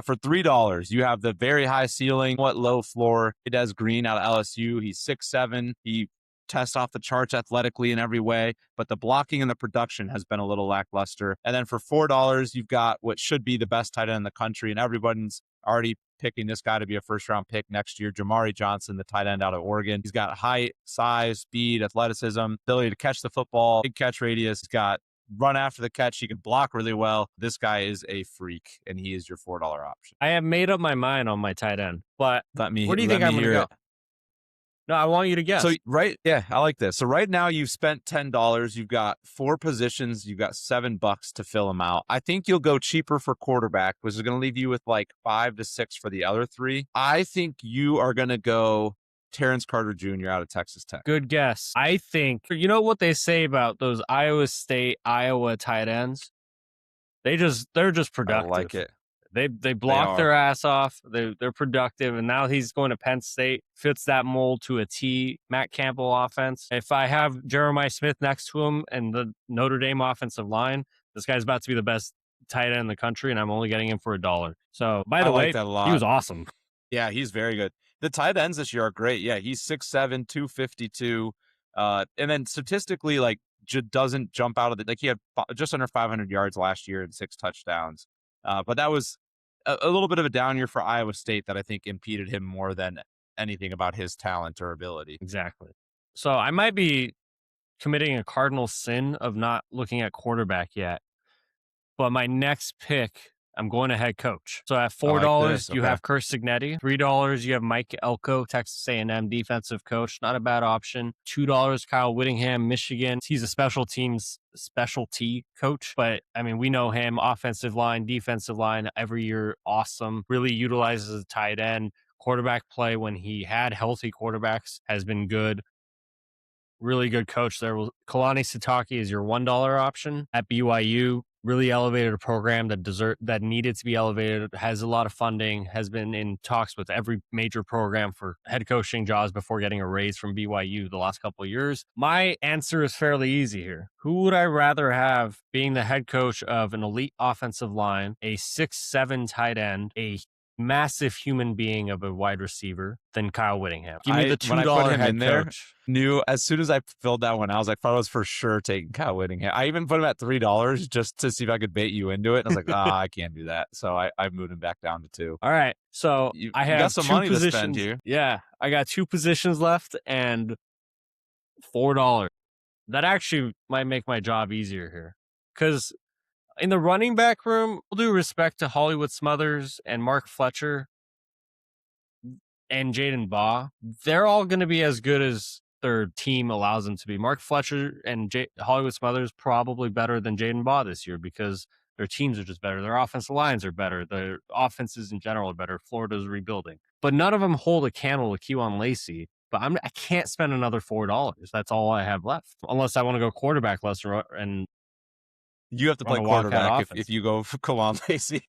Speaker 2: For $3, you have the very high ceiling, low floor. Des Green out of LSU. He's 6'7". He tests off the charts athletically in every way, but the blocking and the production has been a little lackluster. And then for $4, you've got what should be the best tight end in the country, and everyone's already picking this guy to be a first-round pick next year, Jamari Johnson, the tight end out of Oregon. He's got height, size, speed, athleticism, ability to catch the football, big catch radius. He's got run after the catch. He can block really well. This guy is a freak, and he is your $4 option.
Speaker 1: I have made up my mind on my tight end, but where do you think I'm going to go? No, I want you to guess.
Speaker 2: So, I like this. So right now you've spent $10. You've got 4 positions. You've got $7 to fill them out. I think you'll go cheaper for quarterback, which is going to leave you with like 5 to 6 for the other 3. I think you are going to go Terrence Carter Jr. out of Texas Tech.
Speaker 1: Good guess. I think, you know what they say about those Iowa State, Iowa tight ends? They're just productive.
Speaker 2: I like it.
Speaker 1: They block their ass off. They're productive, and now he's going to Penn State. Fits that mold to a T. Matt Campbell offense. If I have Jeremiah Smith next to him and the Notre Dame offensive line, this guy's about to be the best tight end in the country, and I'm only getting him for $1. So, by the way, he was awesome.
Speaker 2: Yeah, he's very good. The tight ends this year are great. Yeah, he's 6'7", 252. And then statistically, doesn't jump out of the, he had just under 500 yards last year and 6 touchdowns. But that was a little bit of a down year for Iowa State that I think impeded him more than anything about his talent or ability.
Speaker 1: Exactly. So I might be committing a cardinal sin of not looking at quarterback yet. But my next pick, I'm going to head coach. So at $4, you have Curt Cignetti. $3, you have Mike Elko, Texas A&M defensive coach. Not a bad option. $2, Kyle Whittingham, Michigan. He's a specialty coach, but I mean, we know him. Offensive line, defensive line, every year, awesome. Really utilizes a tight end. Quarterback play when he had healthy quarterbacks has been good. Really good coach there. Kalani Sitake is your $1 option at BYU. Really elevated a program that needed to be elevated, has a lot of funding, has been in talks with every major program for head coaching jobs before getting a raise from BYU the last couple of years. My answer is fairly easy here. Who would I rather have being the head coach of an elite offensive line, a 6'7" tight end, a massive human being of a wide receiver than Kyle Whittingham? Give me the $2 head coach.
Speaker 2: As soon as I filled that one, I was like, I was for sure taking Kyle Whittingham. I even put him at $3 just to see if I could bait you into it. And I was like, I can't do that. So I moved him back down to 2.
Speaker 1: All right. So I have
Speaker 2: got some money to spend here.
Speaker 1: Yeah. I got 2 positions left and $4. That actually might make my job easier here. Because in the running back room, all due respect to Hollywood Smothers and Mark Fletcher and Jaden Baugh, they're all going to be as good as their team allows them to be. Mark Fletcher and Hollywood Smothers probably better than Jaden Baugh this year because their teams are just better. Their offensive lines are better. Their offenses in general are better. Florida's rebuilding. But none of them hold a candle to Kewan Lacey. But I can't spend another $4. That's all I have left. Unless I want to go quarterback less and
Speaker 2: you have to play quarterback if you go for Kewan Lacey.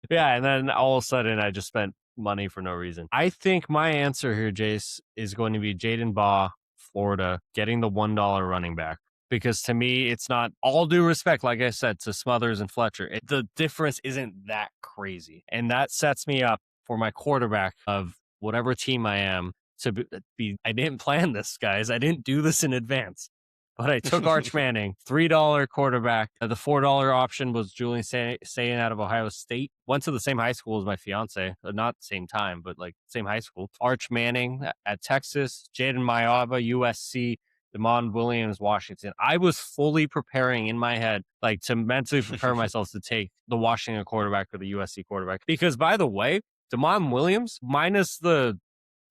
Speaker 1: Yeah, and then all of a sudden I just spent money for no reason. I think my answer here, Jace, is going to be Jaden Baugh, Florida, getting the $1 running back. Because to me, it's not, all due respect, like I said, to Smothers and Fletcher, the difference isn't that crazy. And that sets me up for my quarterback of whatever team I am to be. I didn't plan this, guys. I didn't do this in advance. But I took Arch Manning, $3 quarterback. The $4 option was Julian Sayin out of Ohio State. Went to the same high school as my fiance, not same time, but like same high school. Arch Manning at Texas, Jaden Maiava, USC, Damon Williams, Washington. I was fully preparing in my head, like to mentally prepare myself to take the Washington quarterback or the USC quarterback. Because by the way, Damon Williams, minus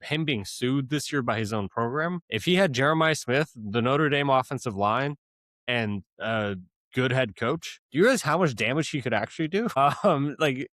Speaker 1: him being sued this year by his own program, if he had Jeremiah Smith, the Notre Dame offensive line, and a good head coach, do you realize how much damage he could actually do? Like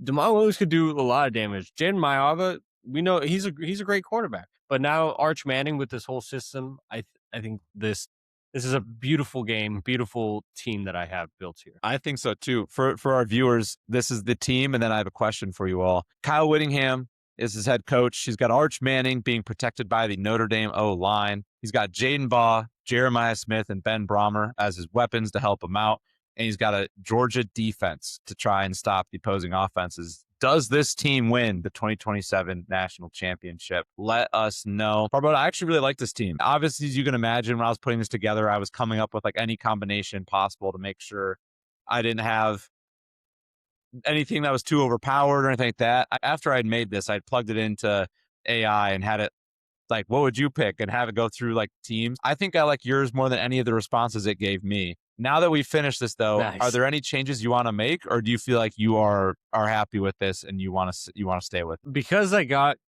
Speaker 1: Damon Williams could do a lot of damage. Jaden Maiava, we know he's a great quarterback, but now Arch Manning with this whole system, I think this is a beautiful game, beautiful team that I have built here.
Speaker 2: I think so too. For our viewers, this is the team, and then I have a question for you all. Kyle Whittingham is his head coach. He's got Arch Manning being protected by the Notre Dame O-line. He's got Jaden Baugh, Jeremiah Smith, and Ben Brahmer as his weapons to help him out. And he's got a Georgia defense to try and stop the opposing offenses. Does this team win the 2027 national championship? Let us know. Farbod, I actually really like this team. Obviously, as you can imagine, when I was putting this together, I was coming up with like any combination possible to make sure I didn't have anything that was too overpowered or anything like that. After I'd made this, I'd plugged it into AI and had it like, what would you pick? And have it go through like teams. I think I like yours more than any of the responses it gave me. Now that we've finished this though,
Speaker 1: Nice.
Speaker 2: Are there any changes you want to make, or do you feel like you are happy with this and you want to stay with it?
Speaker 1: Because I got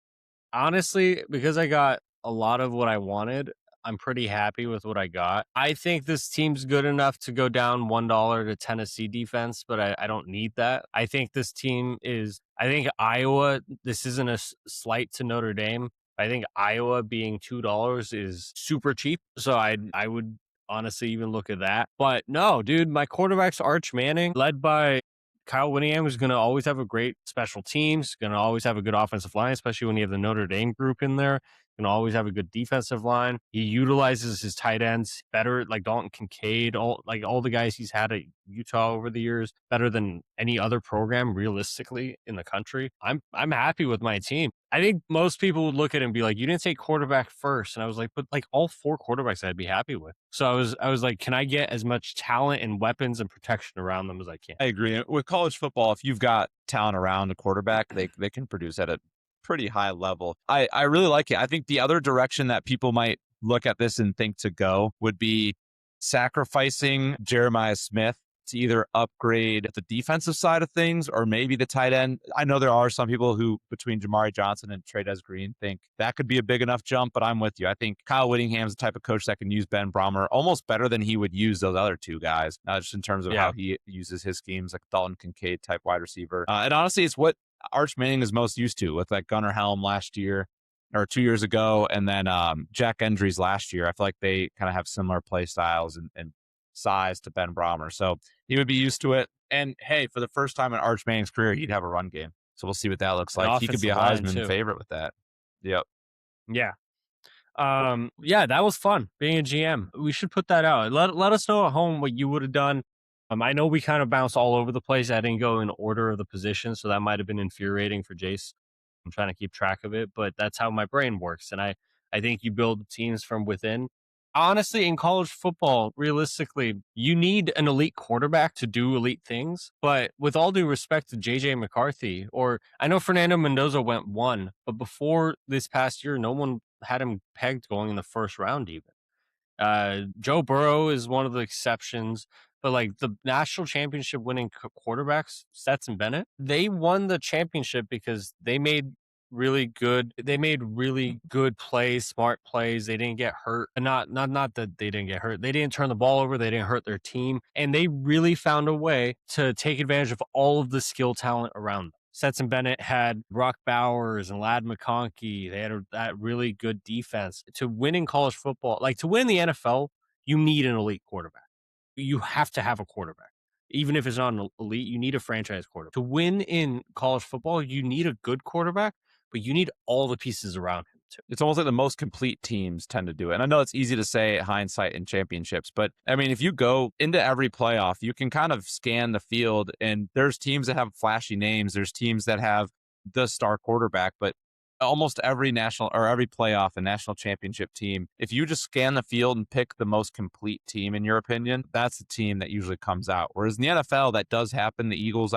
Speaker 1: a lot of what I wanted, I'm pretty happy with what I got. I think this team's good enough to go down $1 to Tennessee defense, but I don't need that. I think this team I think Iowa, this isn't a slight to Notre Dame. I think Iowa being $2 is super cheap. So I would honestly even look at that. But no, dude, my quarterback's Arch Manning, led by Kyle Whittingham, who's going to always have a great special teams, going to always have a good offensive line, especially when you have the Notre Dame group in there. Going to always have a good defensive line. He utilizes his tight ends better, like Dalton Kincaid, all the guys he's had at Utah over the years, better than any other program realistically in the country. I'm happy with my team. I think most people would look at it and be like, you didn't take quarterback first. And I was like, but like all 4 quarterbacks I'd be happy with. So I was like, can I get as much talent and weapons and protection around them as I can?
Speaker 2: I agree. With college football, if you've got talent around a quarterback, they can produce at a pretty high level. I really like it. I think the other direction that people might look at this and think to go would be sacrificing Jeremiah Smith to either upgrade the defensive side of things or maybe the tight end. I know there are some people who, between Jamari Johnson and Trey'Dez Green, think that could be a big enough jump, but I'm with you. I think Kyle Whittingham's the type of coach that can use Ben Brahmer almost better than he would use those other 2 guys, just in terms of how he uses his schemes, like Dalton Kincaid type wide receiver. And honestly, it's what Arch Manning is most used to with like Gunnar Helm last year or 2 years ago, and then Jack Endries last year. I feel like they kind of have similar play styles and size to Ben Brahmer. So he would be used to it. And hey, for the first time in Arch Manning's career, he'd have a run game. So we'll see what that looks like. He could be a Heisman favorite with that. Yep.
Speaker 1: Yeah. That was fun being a GM. We should put that out. Let us know at home what you would have done. I know we kind of bounced all over the place. I didn't go in order of the positions, so that might have been infuriating for Jace. I'm trying to keep track of it, but that's how my brain works. And I think you build teams from within. Honestly, in college football, realistically, you need an elite quarterback to do elite things. But with all due respect to JJ McCarthy, or I know Fernando Mendoza went 1, but before this past year, no one had him pegged going in the first round even. Joe Burrow is one of the exceptions. But like the national championship winning quarterbacks, Stetson Bennett, they won the championship because they made really good plays, smart plays. They didn't get hurt. Not that they didn't get hurt. They didn't turn the ball over. They didn't hurt their team. And they really found a way to take advantage of all of the skill talent around them. Stetson Bennett had Brock Bowers and Ladd McConkey. They had that really good defense. To win in college football, like to win the NFL, you need an elite quarterback. You have to have a quarterback. Even if it's not an elite, you need a franchise quarterback. To win in college football, you need a good quarterback, but you need all the pieces around him too.
Speaker 2: It's almost like the most complete teams tend to do it. And I know it's easy to say hindsight in championships, but I mean, if you go into every playoff, you can kind of scan the field and there's teams that have flashy names. There's teams that have the star quarterback, but almost every national or every playoff and national championship team, if you just scan the field and pick the most complete team, in your opinion, that's the team that usually comes out. Whereas in the NFL, that does happen. The Eagles,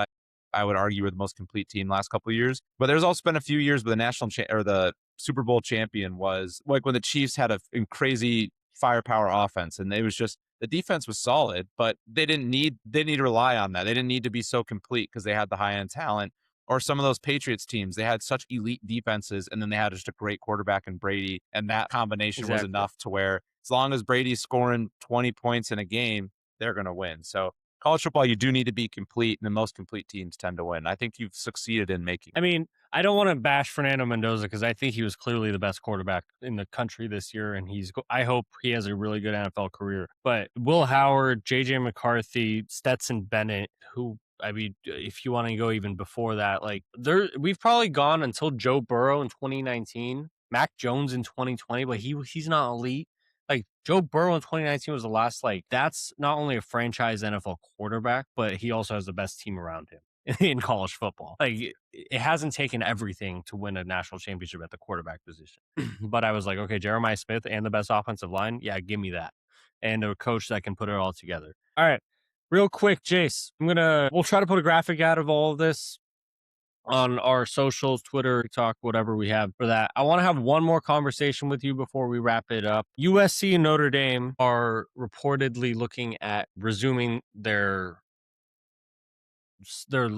Speaker 2: I would argue, were the most complete team last couple of years. But there's also been a few years where the or the Super Bowl champion was like when the Chiefs had a crazy firepower offense, and it was just the defense was solid, but they didn't need to rely on that. They didn't need to be so complete because they had the high end talent. Or some of those Patriots teams, they had such elite defenses, and then they had just a great quarterback in Brady, and that combination was enough to where as long as Brady's scoring 20 points in a game, they're going to win. So college football, you do need to be complete, and the most complete teams tend to win. I think you've succeeded in making.
Speaker 1: I mean, I don't want to bash Fernando Mendoza because I think he was clearly the best quarterback in the country this year, and I hope he has a really good NFL career. But Will Howard, JJ McCarthy, Stetson Bennett, who, I mean, if you want to go even before that, like we've probably gone until Joe Burrow in 2019, Mac Jones in 2020, but he's not elite. Like Joe Burrow in 2019 was the last, like, that's not only a franchise NFL quarterback, but he also has the best team around him in college football. Like it hasn't taken everything to win a national championship at the quarterback position. But I was like, okay, Jeremiah Smith and the best offensive line. Yeah, give me that. And a coach that can put it all together. All right. Real quick, Jace, we'll try to put a graphic out of all of this on our socials, Twitter, TikTok, whatever we have for that. I want to have one more conversation with you before we wrap it up. USC and Notre Dame are reportedly looking at resuming their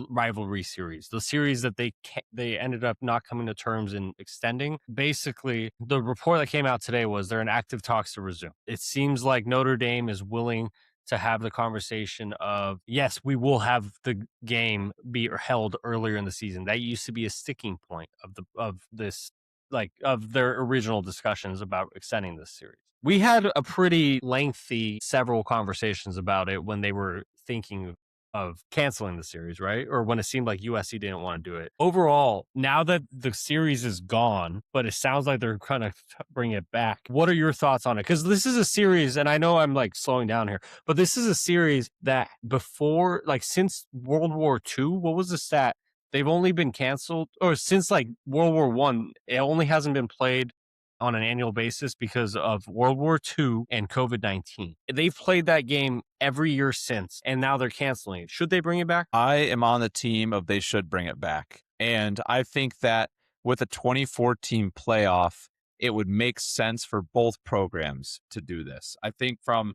Speaker 1: rivalry series, the series that they ended up not coming to terms in extending. Basically, the report that came out today was they're in active talks to resume. It seems like Notre Dame is willing to have the conversation of, yes, we will have the game be held earlier in the season. That used to be a sticking point of this, like, of their original discussions about extending this series. We had a pretty lengthy several conversations about it when they were thinking of canceling the series, right? Or when it seemed like USC didn't want to do it. Overall, now that the series is gone, but it sounds like they're kind of bring it back. What are your thoughts on it? Because this is a series, and I know I'm like slowing down here, but this is a series that before, like since World War II, what was the stat? They've only been canceled, or since like World War I, it only hasn't been played on an annual basis because of World War II and COVID-19. They've played that game every year since, and now they're canceling it. Should they bring it back?
Speaker 2: I am on the team of they should bring it back. And I think that with a 2014 playoff, it would make sense for both programs to do this. I think from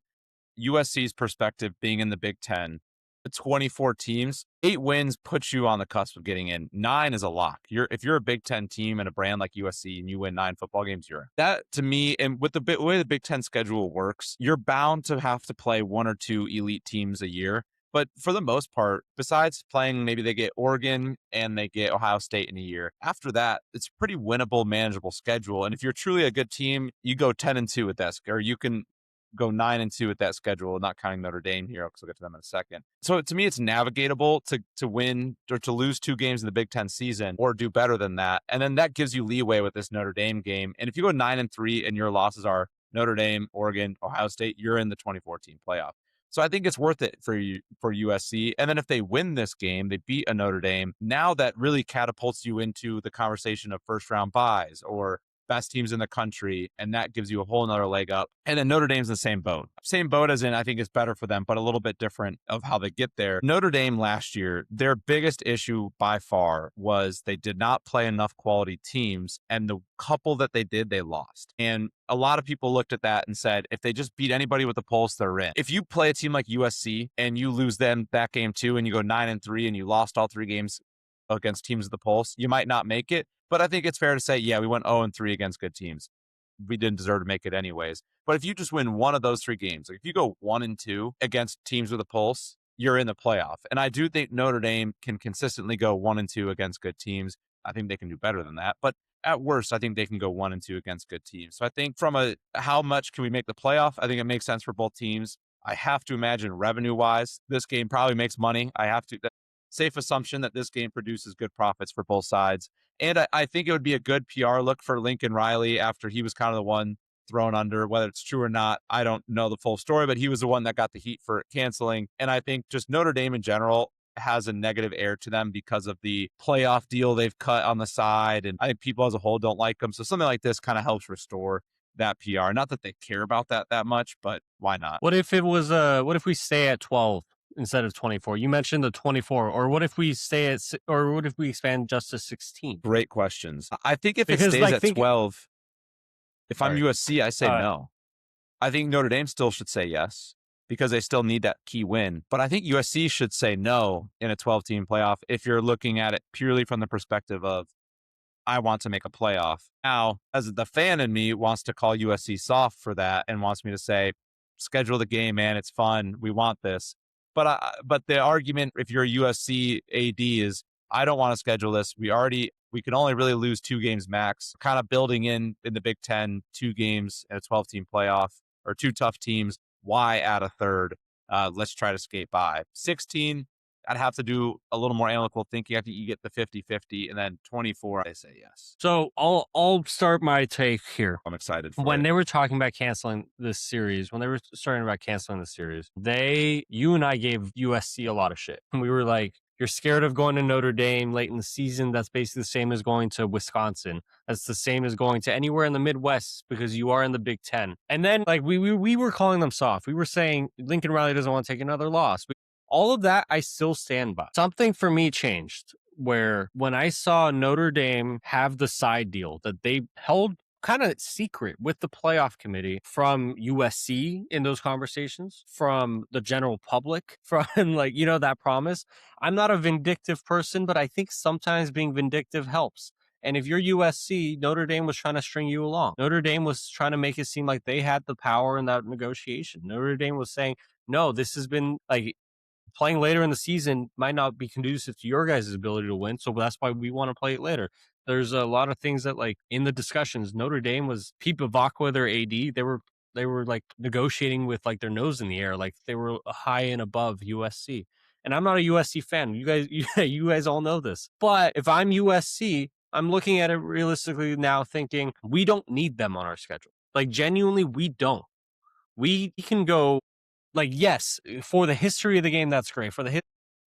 Speaker 2: USC's perspective, being in the Big Ten, the 24 teams, 8 wins puts you on the cusp of getting in. 9 is a lock. If you're a Big Ten team and a brand like USC and you win 9 football games, you're in. That, to me, and with the way the Big Ten schedule works, you're bound to have to play 1 or 2 elite teams a year. But for the most part, besides playing, maybe they get Oregon and they get Ohio State in a year. After that, it's a pretty winnable, manageable schedule. And if you're truly a good team, you go 10-2 with that, or you can go 9-2 with that schedule, not counting Notre Dame here, because we'll get to them in a second. So to me, it's navigatable to win or to lose 2 games in the Big Ten season or do better than that. And then that gives you leeway with this Notre Dame game. And if you go 9-3 and your losses are Notre Dame, Oregon, Ohio State, you're in the 2014 playoff. So I think it's worth it for USC. And then if they win this game, they beat a Notre Dame, now that really catapults you into the conversation of first round buys or best teams in the country, and that gives you a whole nother leg up. And then Notre Dame's in the same boat. Same boat as in, I think it's better for them, but a little bit different of how they get there. Notre Dame last year, their biggest issue by far was they did not play enough quality teams, and the couple that they did, they lost. And a lot of people looked at that and said, if they just beat anybody with a pulse, they're in. If you play a team like USC and you lose them that game too, and you go 9-3 and you lost all 3 games against teams with the pulse, you might not make it. But I think it's fair to say, yeah, we went 0-3 against good teams. We didn't deserve to make it anyways. But if you just win one of those 3 games, like if you go 1-2 against teams with a pulse, you're in the playoff. And I do think Notre Dame can consistently go 1-2 against good teams. I think they can do better than that. But at worst, I think they can go 1-2 against good teams. So I think from how much can we make the playoff, I think it makes sense for both teams. I have to imagine revenue-wise, this game probably makes money. Safe assumption that this game produces good profits for both sides. And I think it would be a good PR look for Lincoln Riley after he was kind of the one thrown under. Whether it's true or not, I don't know the full story, but he was the one that got the heat for canceling. And I think just Notre Dame in general, has a negative air to them because of the playoff deal they've cut on the side. And I think people as a whole don't like them. So something like this kind of helps restore that PR. Not that they care about that much, but why not?
Speaker 1: What if it was what if we stay at 12 instead of 24? You mentioned the 24, or what if we stay at or what if we expand just to 16?
Speaker 2: Great questions. I think if
Speaker 1: Because,
Speaker 2: it stays
Speaker 1: like,
Speaker 2: at 12, if I'm
Speaker 1: Sorry.
Speaker 2: USC, I say no. I think Notre Dame still should say yes because they still need that key win. But I think USC should say no in a 12-team playoff if you're looking at it purely from the perspective of, I want to make a playoff. Now, as the fan in me wants to call USC soft for that and wants me to say, schedule the game, man. It's fun. We want this. But the argument, if you're a USC AD, is I don't want to schedule this. We can only really lose 2 games max. Kind of building in the Big Ten, 2 games in a 12-team playoff or 2 tough teams. Why add a third? Let's try to skate by. 16, I'd have to do a little more analytical thinking. I think you get the 50-50, and then 24, I say yes.
Speaker 1: So I'll start my take here.
Speaker 2: I'm excited for
Speaker 1: When
Speaker 2: it.
Speaker 1: they were talking about canceling this series, you and I gave USC a lot of shit. And we were like, you're scared of going to Notre Dame late in the season. That's basically the same as going to Wisconsin. That's the same as going to anywhere in the Midwest because you are in the Big Ten. And then like we were calling them soft. We were saying Lincoln Riley doesn't want to take another loss. All of that, I still stand by. Something for me changed where when I saw Notre Dame have the side deal that they held kind of secret with the playoff committee from USC in those conversations, from the general public, from that promise. I'm not a vindictive person, but I think sometimes being vindictive helps. And if you're USC, Notre Dame was trying to string you along. Notre Dame was trying to make it seem like they had the power in that negotiation. Notre Dame was saying, no, this has been like, playing later in the season might not be conducive to your guys' ability to win. So that's why we want to play it later. There's a lot of things that like in the discussions, Notre Dame was Pete Bavacqua, their AD. They were like negotiating with like their nose in the air. Like they were high and above USC. And I'm not a USC fan. You guys all know this. But if I'm USC, I'm looking at it realistically now thinking we don't need them on our schedule. Like genuinely, we don't. We can go. Like, yes, for the history of the game, that's great.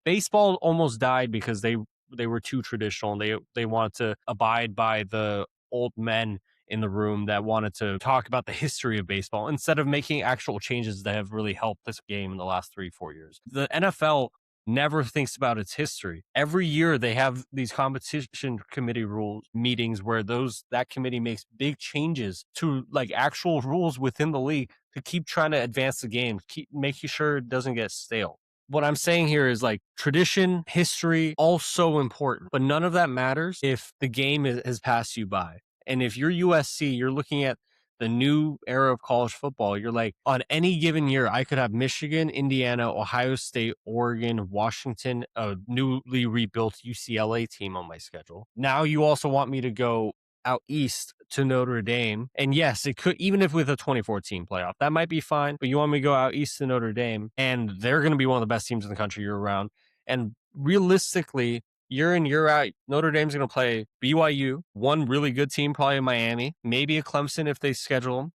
Speaker 1: Baseball almost died because they were too traditional and they wanted to abide by the old men in the room that wanted to talk about the history of baseball instead of making actual changes that have really helped this game in the last 3-4 years. The NFL never thinks about its history. Every year they have these competition committee rules meetings where that committee makes big changes to like actual rules within the league to keep trying to advance the game, keep making sure it doesn't get stale. What I'm saying here is like tradition, history, all so important, but none of that matters if the game has passed you by. And if you're USC, you're looking at the new era of college football. You're like, on any given year, I could have Michigan, Indiana, Ohio State, Oregon, Washington, a newly rebuilt UCLA team on my schedule. Now you also want me to go out east to Notre Dame. And yes, it could, even if with a 2014 playoff, that might be fine. But you want me to go out east to Notre Dame, and they're going to be one of the best teams in the country year round. And realistically, year in, year out, Notre Dame's going to play BYU, one really good team, probably Miami, maybe a Clemson if they schedule them,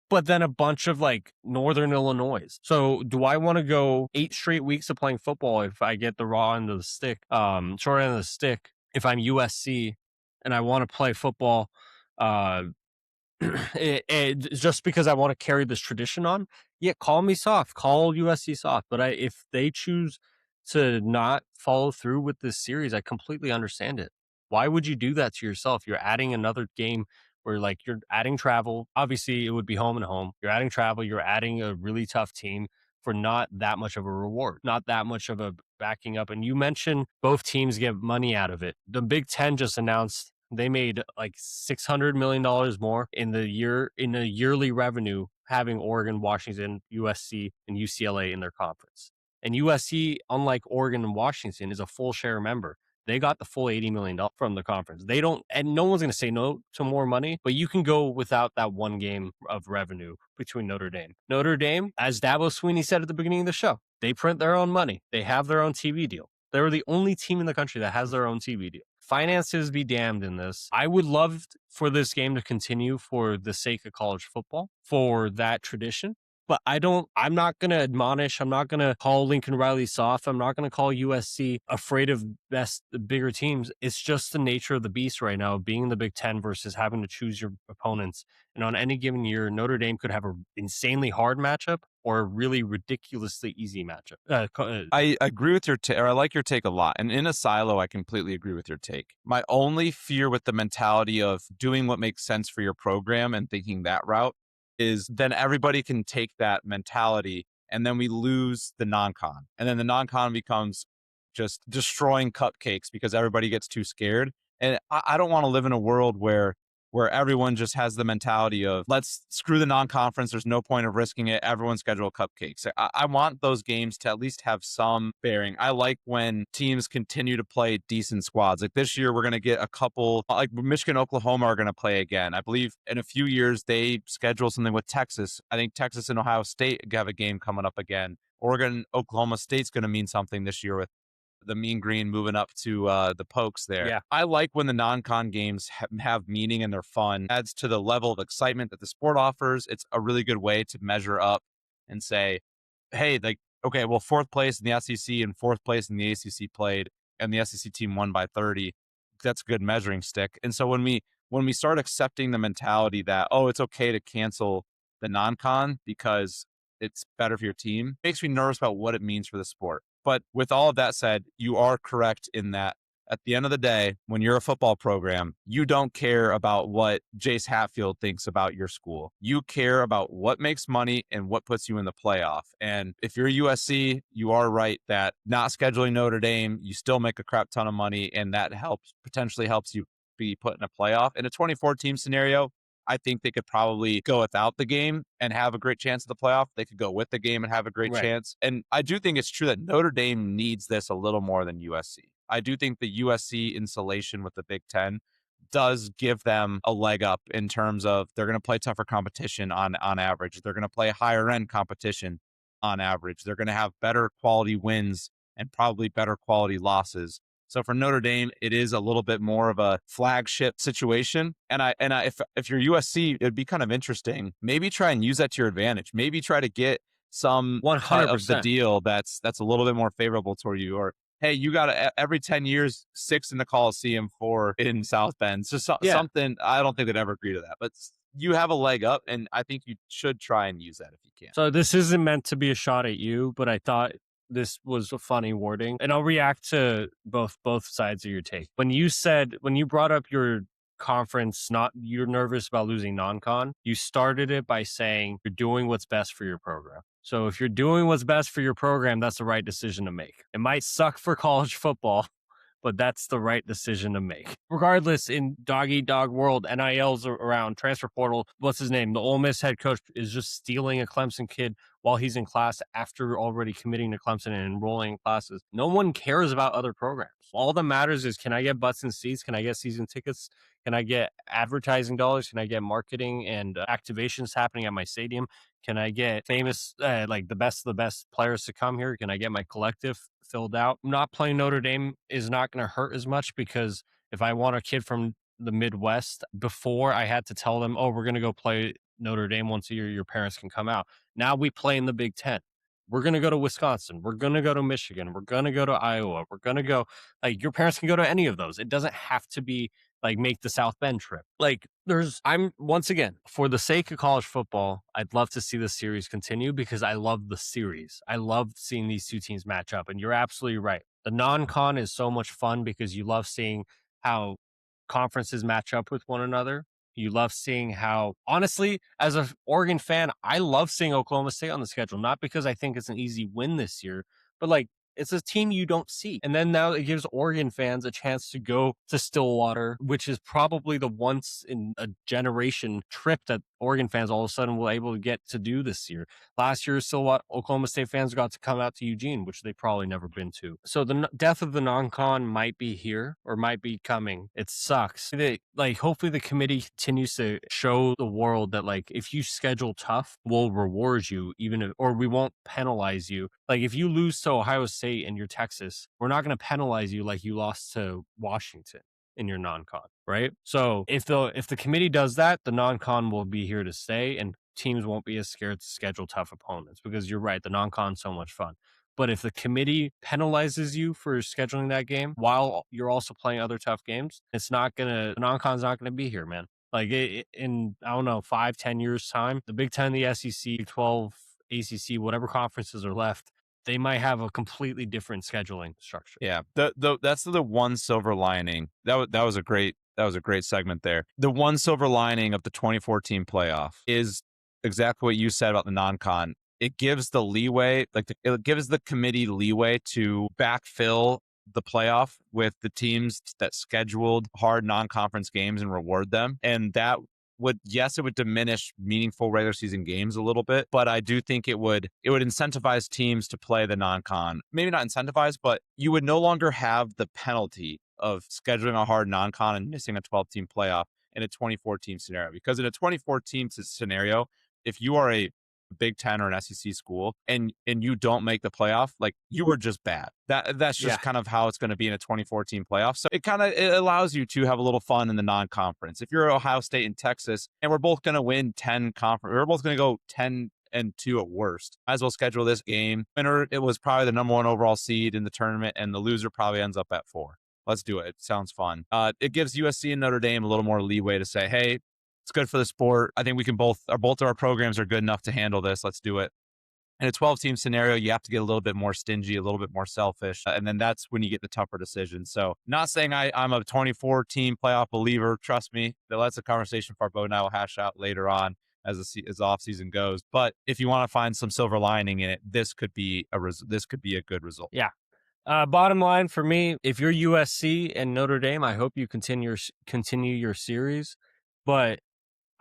Speaker 1: but then a bunch of like Northern Illinois. So do I want to go 8 straight weeks of playing football if I get the raw end of the stick, short end of the stick, if I'm USC and I want to play football, just because I want to carry this tradition on? Yeah, call me soft, call USC soft. But if they choose to not follow through with this series, I completely understand it. Why would you do that to yourself? You're adding another game where like you're adding travel. Obviously, it would be home and home. You're adding travel. You're adding a really tough team for not that much of a reward, not that much of a backing up. And you mentioned both teams get money out of it. The Big Ten just announced they made like $600 million more in a yearly revenue having Oregon, Washington, USC, and UCLA in their conference. And USC, unlike Oregon and Washington, is a full share member. They got the full $80 million from the conference. They don't, and no one's going to say no to more money, but you can go without that one game of revenue between Notre Dame. Notre Dame, as Dabo Swinney said at the beginning of the show, they print their own money. They have their own TV deal. They're the only team in the country that has their own TV deal. Finances be damned in this. I would love for this game to continue for the sake of college football, for that tradition. But I'm not going to admonish. I'm not going to call Lincoln Riley soft. I'm not going to call USC afraid of the bigger teams. It's just the nature of the beast right now, being in the Big Ten versus having to choose your opponents. And on any given year, Notre Dame could have an insanely hard matchup or a really ridiculously easy matchup.
Speaker 2: I agree with your take, or I like your take a lot. And in a silo, I completely agree with your take. My only fear with the mentality of doing what makes sense for your program and thinking that route is then everybody can take that mentality and then we lose the non-con. And then the non-con becomes just destroying cupcakes because everybody gets too scared. And I don't want to live in a world where everyone just has the mentality of let's screw the non-conference. There's no point of risking it. Everyone schedule cupcakes. I want those games to at least have some bearing. I like when teams continue to play decent squads. Like this year, we're going to get a couple, like Michigan, Oklahoma are going to play again. I believe in a few years, they schedule something with Texas. I think Texas and Ohio State have a game coming up again. Oregon, Oklahoma State's going to mean something this year with the Mean Green moving up to the Pokes there.
Speaker 1: Yeah.
Speaker 2: I like when the non-con games have meaning and they're fun. Adds to the level of excitement that the sport offers. It's a really good way to measure up and say, hey, like, okay, well, 4th place in the SEC and 4th place in the ACC played, and the SEC team won by 30. That's a good measuring stick. And so when we start accepting the mentality that, oh, it's okay to cancel the non-con because it's better for your team, it makes me nervous about what it means for the sport. But with all of that said, you are correct in that at the end of the day, when you're a football program, you don't care about what Jace Hatfield thinks about your school. You care about what makes money and what puts you in the playoff. And if you're USC, you are right that not scheduling Notre Dame, you still make a crap ton of money, and that potentially helps you be put in a playoff. In a 24-team scenario, I think they could probably go without the game and have a great chance at the playoff. They could go with the game and have a great chance. And I do think it's true that Notre Dame needs this a little more than USC. I do think the USC insulation with the Big Ten does give them a leg up in terms of they're going to play tougher competition on average. They're going to play higher end competition on average. They're going to have better quality wins and probably better quality losses. So for Notre Dame, it is a little bit more of a flagship situation. And if you're USC, it'd be kind of interesting. Maybe try and use that to your advantage. Maybe try to get some
Speaker 1: 100%
Speaker 2: cut of the deal that's a little bit more favorable toward you. Or hey, you got every 10 years 6 in the Coliseum, 4 in South Bend. So something. I don't think they'd ever agree to that, but you have a leg up, and I think you should try and use that if you can.
Speaker 1: So this isn't meant to be a shot at you, but I thought this was a funny wording, and I'll react to both sides of your take. When you brought up your conference, you're nervous about losing non-con, you started it by saying you're doing what's best for your program. So if you're doing what's best for your program, that's the right decision to make. It might suck for college football, but that's the right decision to make. Regardless, in dog-eat-dog world, NILs around, transfer portal, what's his name? The Ole Miss head coach is just stealing a Clemson kid while he's in class after already committing to Clemson and enrolling in classes. No one cares about other programs. All that matters is, can I get butts and seats? Can I get season tickets? Can I get advertising dollars? Can I get marketing and activations happening at my stadium? Can I get famous, like the best of the best players to come here? Can I get my collective filled out? Not playing Notre Dame is not going to hurt as much, because if I want a kid from the Midwest, before I had to tell them, oh, we're going to go play Notre Dame once a year, your parents can come out. Now we play in the Big Ten. We're going to go to Wisconsin. We're going to go to Michigan. We're going to go to Iowa. We're going to go, like, your parents can go to any of those. It doesn't have to be like make the South Bend trip. Like once again, for the sake of college football, I'd love to see the series continue because I love the series. I love seeing these two teams match up. And you're absolutely right. The non-con is so much fun because you love seeing how conferences match up with one another. You love seeing how, honestly, as an Oregon fan, I love seeing Oklahoma State on the schedule, not because I think it's an easy win this year, but like, it's a team you don't see. And then now it gives Oregon fans a chance to go to Stillwater, which is probably the once in a generation trip that Oregon fans all of a sudden will able to get to do this year. Last year, Stillwater, Oklahoma State fans got to come out to Eugene, which they probably never been to. So the death of the non-con might be here or might be coming. It sucks. Hopefully the committee continues to show the world that, like, if you schedule tough, we'll reward you, or we won't penalize you. Like, if you lose to Ohio State and you're Texas, we're not going to penalize you like you lost to Washington in your non-con, right? So if the committee does that, the non-con will be here to stay. And teams won't be as scared to schedule tough opponents because you're right, the non-con's so much fun. But if the committee penalizes you for scheduling that game while you're also playing other tough games, the non-con's not gonna be here, man. Like in, I don't know, 5-10 years time, the Big Ten, the SEC, Big 12, ACC, whatever conferences are left, they might have a completely different scheduling structure.
Speaker 2: Yeah, that's the one silver lining. That was a great segment there. The one silver lining of the 2014 playoff is exactly what you said about the non-con. It gives the leeway, it gives the committee leeway to backfill the playoff with the teams that scheduled hard non-conference games and reward them. And that would diminish meaningful regular season games a little bit, but I do think it would incentivize teams to play the non-con. Maybe not incentivize, but you would no longer have the penalty of scheduling a hard non-con and missing a 12-team playoff in a 24-team scenario. Because in a 24-team scenario, if you are a Big Ten or an SEC school and you don't make the playoff, like, you were just bad. That's just kind of how it's going to be in a 24-team playoff. So it allows you to have a little fun in the non-conference. If you're Ohio State and Texas and we're both going to win 10 conference, we're both going to go 10-2 at worst, might as well schedule this game. Winner, it was probably the number 1 overall seed in the tournament, and the loser probably ends up at 4. Let's do it. It sounds fun. It gives USC and Notre Dame a little more leeway to say, hey, it's good for the sport. I think we can both of our programs are good enough to handle this. Let's do it. In a 12-team scenario, you have to get a little bit more stingy, a little bit more selfish, and then that's when you get the tougher decisions. So, not saying I'm a 24-team playoff believer. Trust me, that's a conversation Farbod and I will hash out later on as the off season goes. But if you want to find some silver lining in it, this could be a good result.
Speaker 1: Yeah. Bottom line for me, if you're USC and Notre Dame, I hope you continue your series. But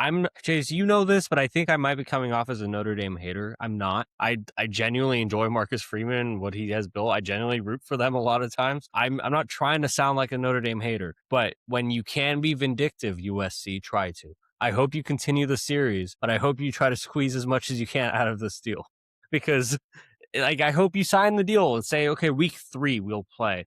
Speaker 1: Jace, you know this, but I think I might be coming off as a Notre Dame hater. I'm not. I genuinely enjoy Marcus Freeman and what he has built. I genuinely root for them a lot of times. I'm not trying to sound like a Notre Dame hater, but when you can be vindictive, USC, try to. I hope you continue the series, but I hope you try to squeeze as much as you can out of this deal. Because, I hope you sign the deal and say, okay, week 3 we'll play.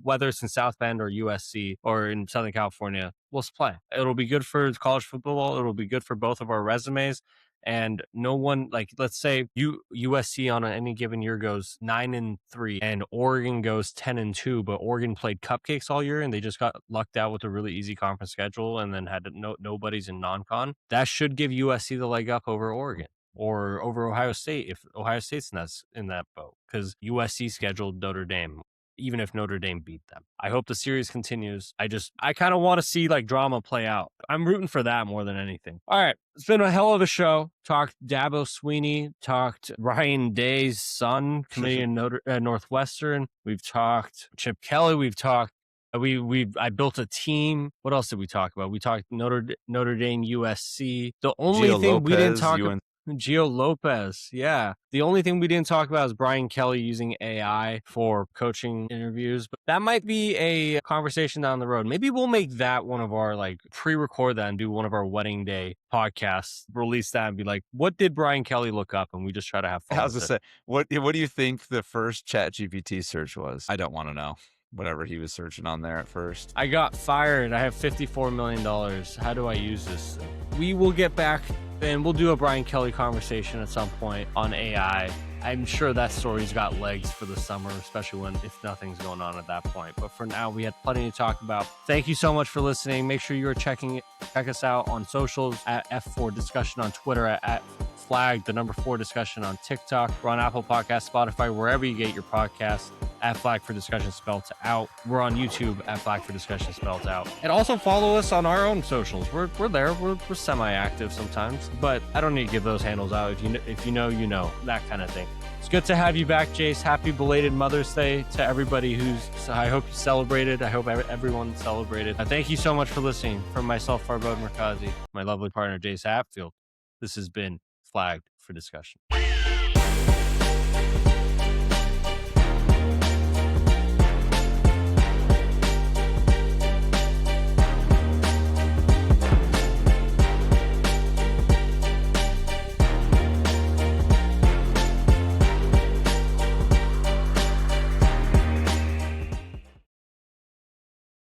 Speaker 1: Whether it's in South Bend or USC or in Southern California, let's play. It'll be good for college football. It'll be good for both of our resumes. And no one, let's say USC on any given year goes 9-3 and Oregon goes 10-2, but Oregon played cupcakes all year and they just got lucked out with a really easy conference schedule and then had nobody's in non-con. That should give USC the leg up over Oregon or over Ohio State if Ohio State's in that boat, because USC scheduled Notre Dame, even if Notre Dame beat them. I hope the series continues. I kind of want to see drama play out. I'm rooting for that more than anything. All right. It's been a hell of a show. Talked Dabo Swinney, talked Ryan Day's son, comedian Northwestern. We've talked Chip Kelly. We've talked I built a team. What else did we talk about? We talked Notre Dame, USC. The only thing we didn't talk about, Gio Lopez, yeah. The only thing we didn't talk about is Brian Kelly using AI for coaching interviews, but that might be a conversation down the road. Maybe we'll make that one of our pre-record that and do one of our wedding day podcasts, release that and be like, what did Brian Kelly look up? And we just try to have fun.
Speaker 2: I was gonna say, what do you think the first ChatGPT search was? I don't want to know. Whatever he was searching on there at first.
Speaker 1: I got fired. I have $54 million. How do I use this? We will get back and we'll do a Brian Kelly conversation at some point on AI. I'm sure that story's got legs for the summer, especially if nothing's going on at that point. But for now, we had plenty to talk about. Thank you so much for listening. Make sure you are check us out on socials at F4 Discussion on Twitter, at Flag, the number 4 Discussion on TikTok. We're on Apple Podcasts, Spotify, wherever you get your podcasts, at Flag for Discussion spelled out. We're on YouTube at Flag for Discussion spelled out. And also follow us on our own socials. We're there. We're semi-active sometimes, but I don't need to give those handles out. If you know, you know, that kind of thing. It's good to have you back, Jace. Happy belated Mother's Day to everybody I hope you celebrated. I hope everyone celebrated. Thank you so much for listening. From myself, Farbod Merkazi, my lovely partner, Jace Hatfield, this has been Flagged for Discussion.